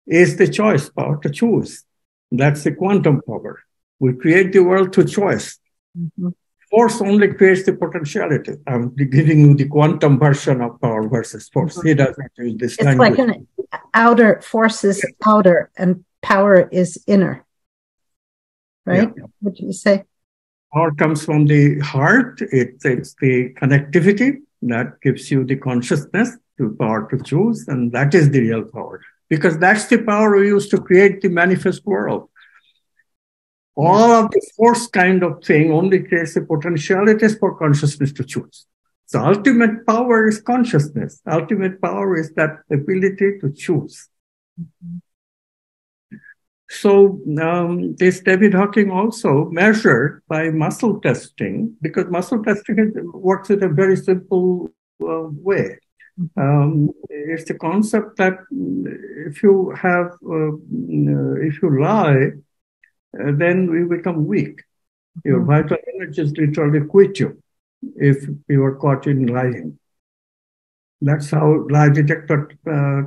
Speaker 2: is the choice, power to choose. That's the quantum power. We create the world through choice. Mm-hmm. Force only creates the potentiality. I'm giving you the quantum version of power versus force. Mm-hmm. He doesn't use this
Speaker 1: it's
Speaker 2: language.
Speaker 1: It's like an outer, force is outer and power is inner. Right? Yeah. What do you say?
Speaker 2: Power comes from the heart. It's the connectivity that gives you the consciousness, the power to choose, and that is the real power. Because that's the power we use to create the manifest world. All of the force kind of thing only creates the potentialities for consciousness to choose. So ultimate power is consciousness. Ultimate power is that ability to choose. Mm-hmm. So this David Hawking also measured by muscle testing, because muscle testing works in a very simple way. It's the concept that if you lie, then we become weak. Your vital energies literally quit you if you are caught in lying. That's how lie detector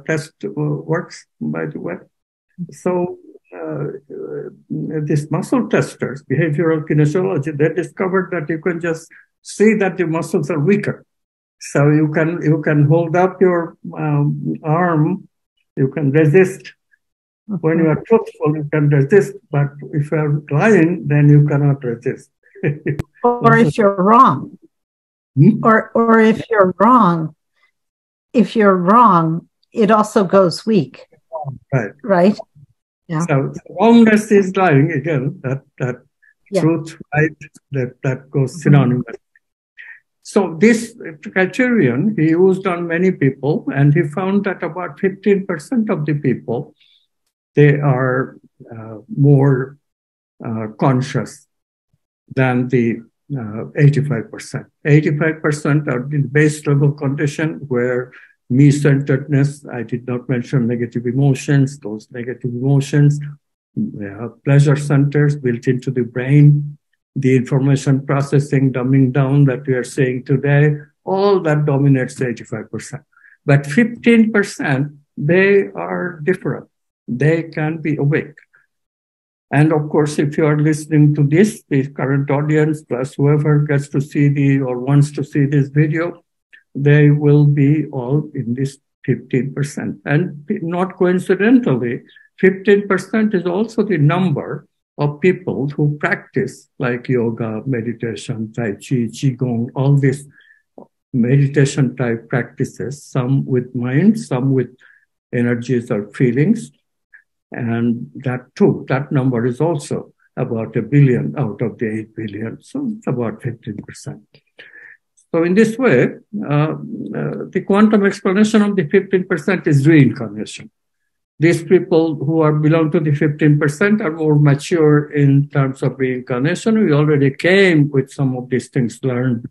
Speaker 2: test works, by the way. So these muscle testers, behavioral kinesiology, they discovered that you can just see that the muscles are weaker. So you can hold up your arm, you can resist. When you are truthful, you can resist, but if you are lying, then you cannot resist.
Speaker 1: Or if you're wrong. Or if you're wrong, it also goes weak. Right? Yeah.
Speaker 2: So wrongness is lying again, that truth, right, that goes synonymous. So this criterion he used on many people, and he found that about 15% of the people, they are more conscious than the 85%. 85% are in base level condition where me-centeredness, I did not mention negative emotions, those negative emotions, pleasure centers built into the brain, the information processing, dumbing down that we are saying today, all that dominates 85%. But 15%, they are different. They can be awake. And of course, if you are listening to this, the current audience, plus whoever gets to see or wants to see this video, they will be all in this 15%. And not coincidentally, 15% is also the number of people who practice like yoga, meditation, tai chi, qigong, all these meditation type practices, some with mind, some with energies or feelings. And that too, that number is also about 1 billion out of the 8 billion. So it's about 15%. So in this way, the quantum explanation of the 15% is reincarnation. These people who belong to the 15% are more mature in terms of reincarnation. We already came with some of these things learned.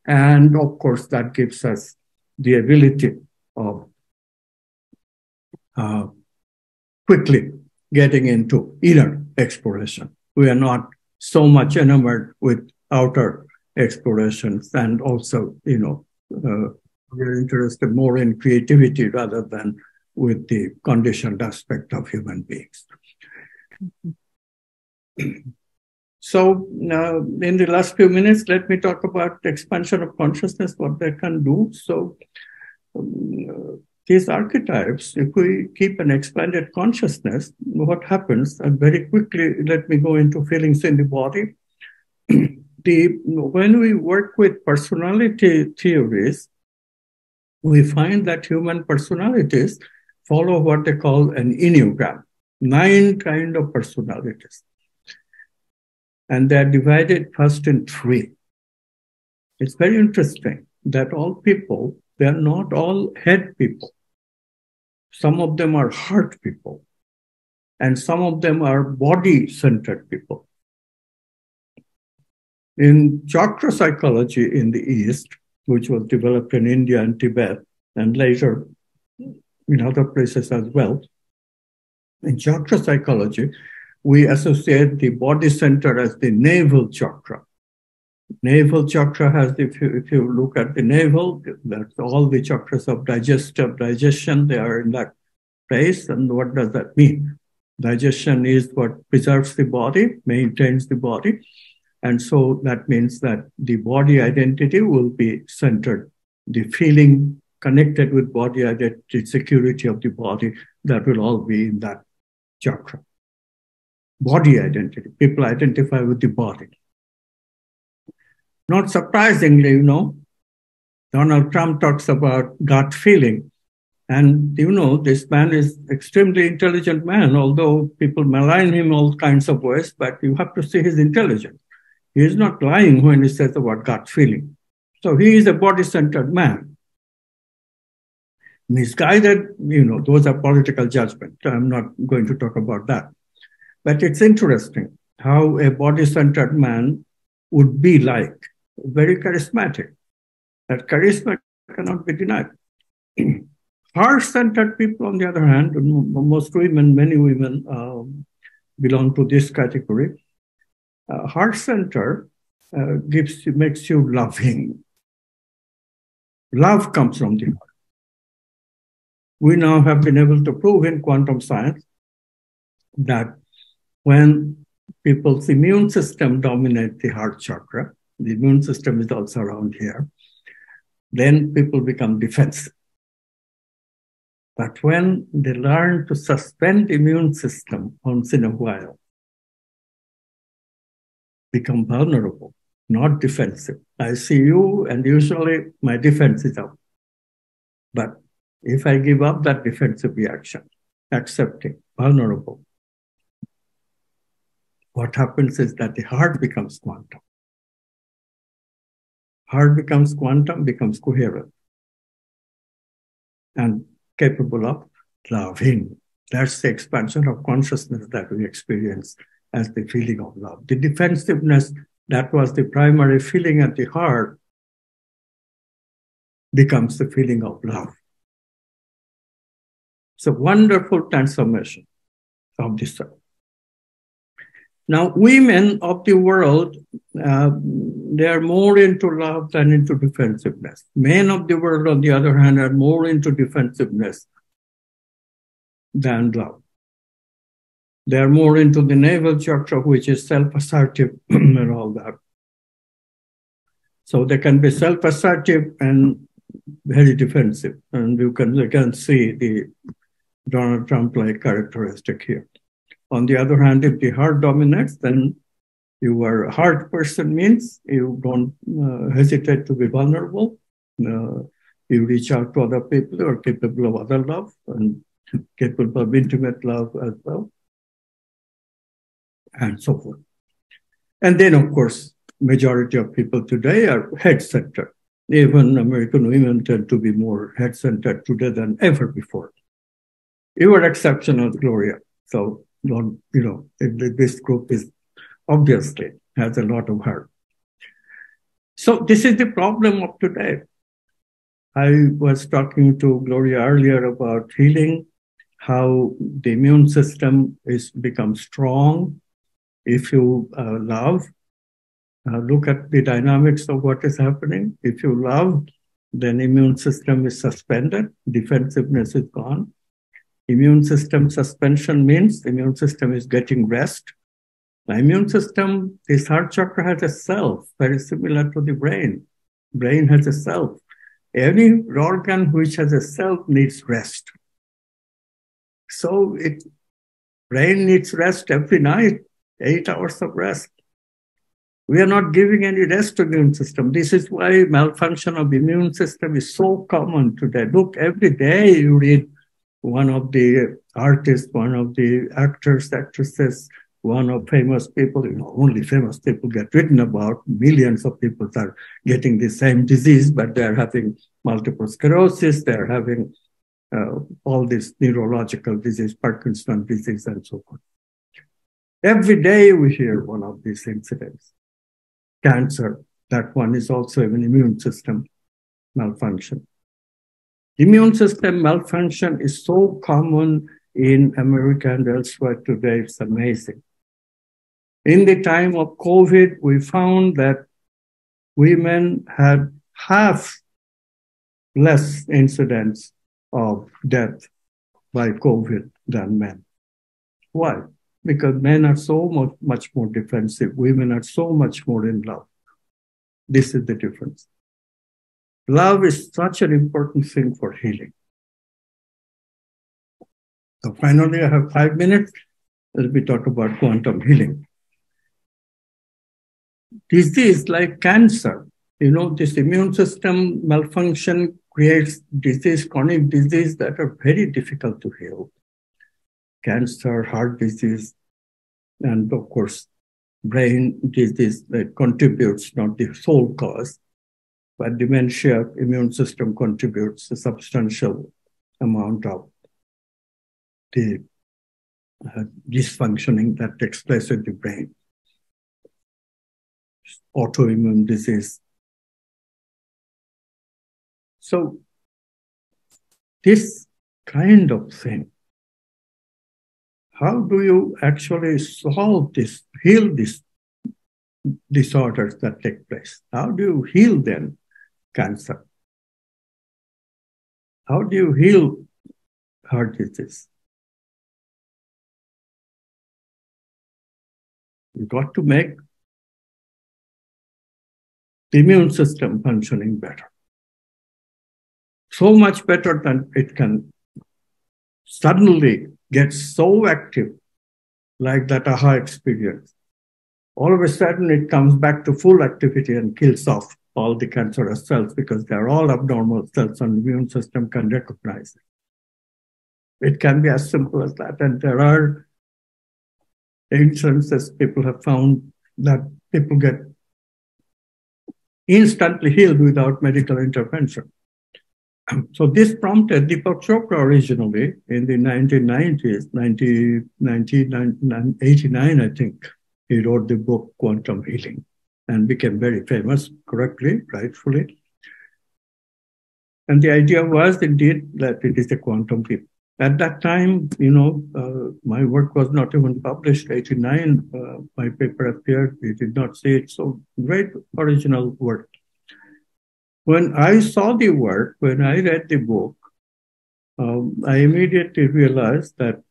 Speaker 2: And of course, that gives us the ability of quickly getting into inner exploration. We are not so much enamored with outer explorations, and also, we're interested more in creativity rather than with the conditioned aspect of human beings. So in the last few minutes, let me talk about expansion of consciousness, what they can do. So these archetypes, if we keep an expanded consciousness, what happens? And very quickly, let me go into feelings in the body. When we work with personality theories, we find that human personalities follow what they call an enneagram, 9 kinds of personalities. And they're divided first in 3. It's very interesting that all people, they're not all head people. Some of them are heart people, and some of them are body-centered people. In chakra psychology in the East, which was developed in India and Tibet, and later in other places as well, in chakra psychology, we associate the body center as the navel chakra. Navel chakra has, if you look at the navel, that's all the chakras of digestion, they are in that place. And what does that mean? Digestion is what preserves the body, maintains the body. And so that means that the body identity will be centered. The feeling connected with body identity, security of the body, that will all be in that chakra. Body identity. People identify with the body. Not surprisingly, Donald Trump talks about gut feeling. And, this man is extremely intelligent man, although people malign him all kinds of ways, but you have to see his intelligence. He is not lying when he says about gut feeling. So he is a body-centered man. Misguided, those are political judgments. I'm not going to talk about that. But it's interesting how a body-centered man would be like, very charismatic. That charisma cannot be denied. Heart-centered people, on the other hand, most women, many women belong to this category. Heart center makes you loving. Love comes from the heart. We now have been able to prove in quantum science that when people's immune system dominates the heart chakra, the immune system is also around here, then people become defensive. But when they learn to suspend the immune system once in a while, become vulnerable, not defensive. I see you, and usually my defense is up. But if I give up that defensive reaction, accepting, vulnerable, what happens is that the heart becomes quantum. Heart becomes quantum, becomes coherent, and capable of loving. That's the expansion of consciousness that we experience as the feeling of love. The defensiveness that was the primary feeling at the heart becomes the feeling of love. It's a wonderful transformation of the soul. Now, women of the world, they are more into love than into defensiveness. Men of the world, on the other hand, are more into defensiveness than love. They are more into the navel chakra, which is self-assertive and all that. So they can be self-assertive and very defensive. And you can see the Donald Trump-like characteristic here. On the other hand, if the heart dominates, then you are a heart person, means you don't hesitate to be vulnerable. You reach out to other people who are capable of other love and capable of intimate love as well, and so forth. And then, of course, majority of people today are head-centered. Even American women tend to be more head-centered today than ever before. You are exceptional, Gloria. So, this group is obviously has a lot of heart. So this is the problem of today. I was talking to Gloria earlier about healing, how the immune system becomes strong if you love. Look at the dynamics of what is happening. If you love, then immune system is suspended, defensiveness is gone. Immune system suspension means the immune system is getting rest. The immune system, this heart chakra has a self, very similar to the brain. Brain has a self. Any organ which has a self needs rest. So brain needs rest every night, 8 hours of rest. We are not giving any rest to the immune system. This is why malfunction of the immune system is so common today. Look, every day you read one of the artists, one of the actors, actresses, one of famous people, only famous people get written about. Millions of people are getting the same disease, but they're having multiple sclerosis, they're having all this neurological disease, Parkinson's disease, and so on. Every day we hear one of these incidents. Cancer, that one is also an immune system malfunction. Immune system malfunction is so common in America and elsewhere today, it's amazing. In the time of COVID, we found that women had half less incidents of death by COVID than men. Why? Because men are so much more defensive. Women are so much more in love. This is the difference. Love is such an important thing for healing. So finally, I have 5 minutes. Let me talk about quantum healing. Disease like cancer, this immune system malfunction creates disease, chronic disease that are very difficult to heal. Cancer, heart disease, and of course, brain disease that contributes, not the sole cause, but dementia, immune system contributes a substantial amount of the dysfunctioning that takes place in the brain. Autoimmune disease. So this kind of thing, how do you actually solve this, heal these disorders that take place? How do you heal then cancer? How do you heal heart disease? You got to make the immune system functioning better. So much better than it can suddenly get so active, like that aha experience. All of a sudden, it comes back to full activity and kills off all the cancerous cells because they're all abnormal cells and the immune system can recognize it. It can be as simple as that. And there are instances people have found that people get instantly healed without medical intervention. So this prompted Deepak Chopra originally in the 1990s, 1989, I think. He wrote the book Quantum Healing and became very famous, correctly, rightfully. And the idea was indeed that it is a quantum field. At that time, my work was not even published. 89, my paper appeared. We did not see it. So great original work. When I saw the work, when I read the book, I immediately realized that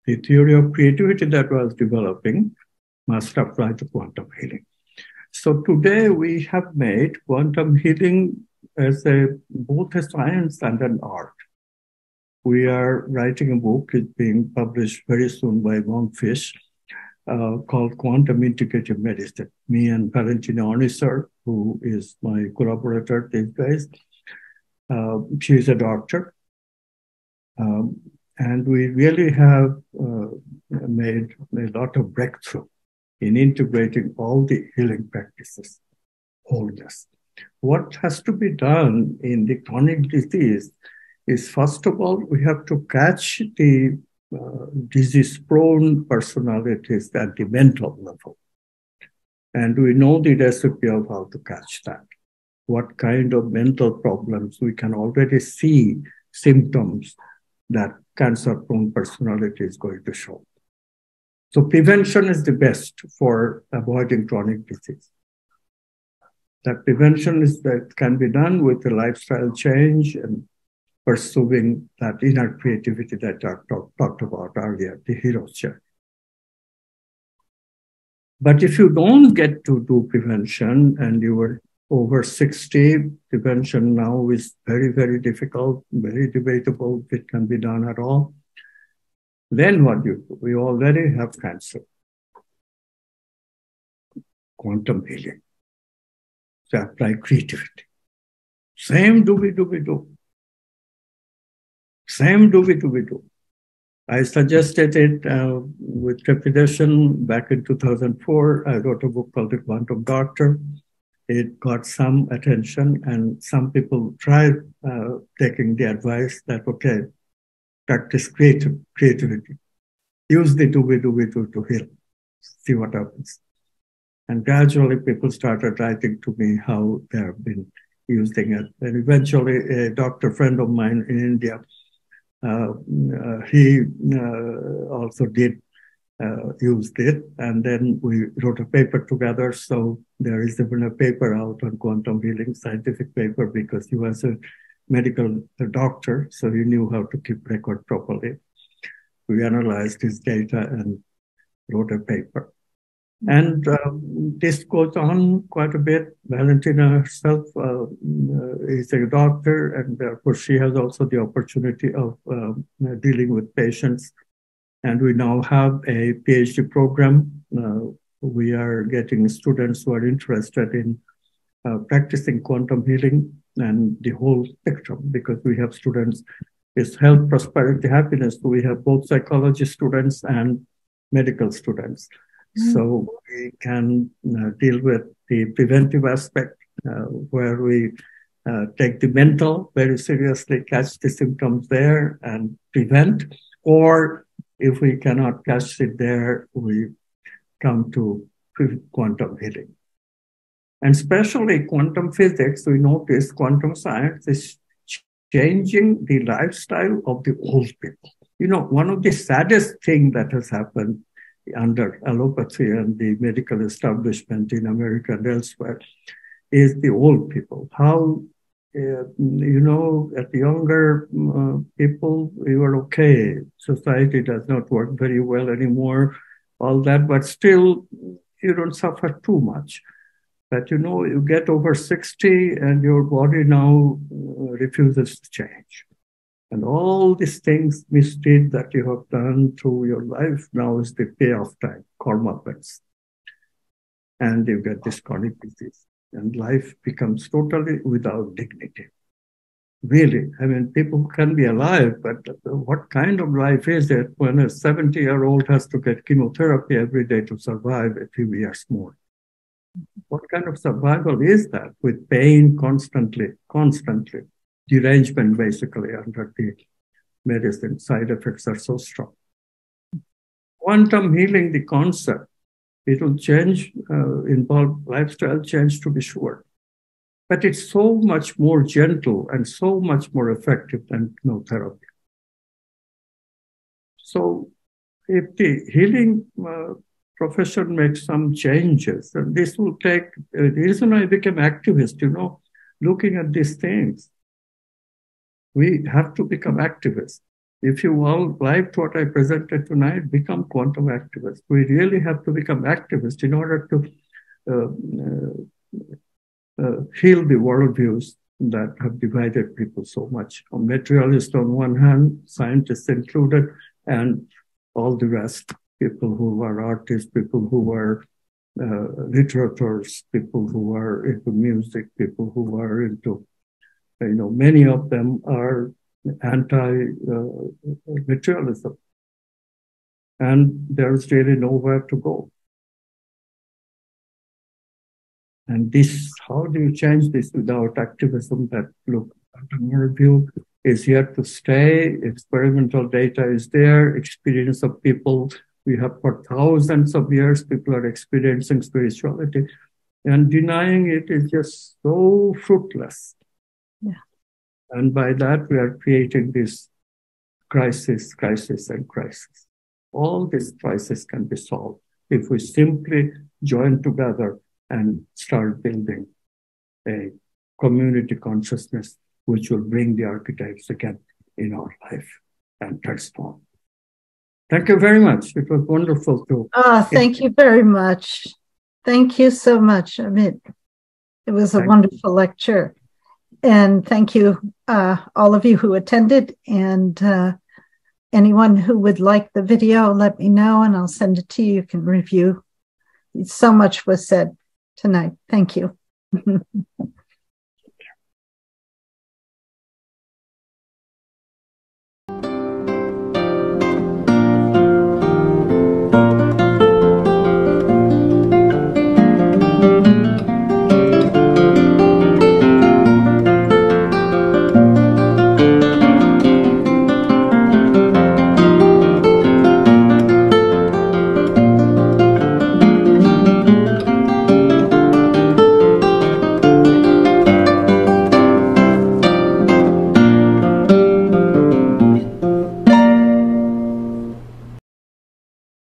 Speaker 2: the theory of creativity that was developing must apply to quantum healing. So today we have made quantum healing as both a science and an art. We are writing a book, it's being published very soon by Monkfish, called Quantum Integrative Medicine. Me and Valentina Ornisser, who is my collaborator these days, she is a doctor. And we really have made a lot of breakthrough in integrating all the healing practices, wholeness. What has to be done in the chronic disease is, first of all, we have to catch the disease-prone personalities at the mental level. And we know the recipe of how to catch that. What kind of mental problems we can already see symptoms that cancer-prone personality is going to show. So prevention is the best for avoiding chronic disease. That prevention can be done with a lifestyle change and pursuing that inner creativity that I talked about earlier, the hero's journey. But if you don't get to do prevention and you were over 60, prevention now is very, very difficult, very debatable if it can be done at all. Then what do you do? We already have cancer. Quantum healing. So apply creativity. Same do we do. Same do we do. I suggested it with trepidation back in 2004. I wrote a book called The Quantum Doctor. It got some attention, and some people tried taking the advice that, okay, practice creativity. Use the do to heal. See what happens. And gradually people started writing to me how they have been using it. And eventually a doctor friend of mine in India, he also did used it. And then we wrote a paper together. So there is even a paper out on quantum healing, scientific paper, because he was a medical doctor. So he knew how to keep record properly. We analyzed his data and wrote a paper. And this goes on quite a bit. Valentina herself is a doctor, and therefore she has also the opportunity of dealing with patients. And we now have a Ph.D. program. We are getting students who are interested in practicing quantum healing and the whole spectrum, because we have students with health, prosperity, happiness. We have both psychology students and medical students. So we can deal with the preventive aspect, where we take the mental very seriously, catch the symptoms there and prevent. Or if we cannot catch it there, we come to quantum healing. And especially quantum physics, we notice quantum science is changing the lifestyle of the old people. You know, one of the saddest things that has happened under allopathy and the medical establishment in America and elsewhere is the old people. How, at the younger people, we were okay. Society does not work very well anymore, all that, but still you don't suffer too much. But you get over 60 and your body now refuses to change. And all these things, misdeeds that you have done through your life, now is the payoff time, karma pays. And you get this chronic disease. And life becomes totally without dignity. Really, I mean, people can be alive, but what kind of life is it when a 70-year-old has to get chemotherapy every day to survive a few years more? What kind of survival is that with pain constantly, derangement basically under the medicine? Side effects are so strong. Quantum healing, the concept, it will change, involve lifestyle change to be sure. But it's so much more gentle and so much more effective than chemotherapy. So if the healing profession makes some changes, and this will take, the reason I became activist, looking at these things, we have to become activists. If you all liked what I presented tonight, become quantum activists. We really have to become activists in order to heal the worldviews that have divided people so much. Materialists on one hand, scientists included, and all the rest, people who are artists, people who are literators, people who are into music, people who are into, many of them are anti-materialism. And there's really nowhere to go. And this, how do you change this without activism? That, look, quantum worldview is here to stay. Experimental data is there. Experience of people. We have for thousands of years, people are experiencing spirituality. And denying it is just so fruitless.
Speaker 1: Yeah.
Speaker 2: And by that, we are creating this crisis. All these crises can be solved if we simply join together and start building a community consciousness which will bring the archetypes again in our life and transform. Thank you very much. It was wonderful to...
Speaker 1: Thank you very much. Thank you so much, Amit. It was a wonderful lecture. And thank you, all of you who attended. And anyone who would like the video, let me know and I'll send it to you. You can review. So much was said tonight. Thank you.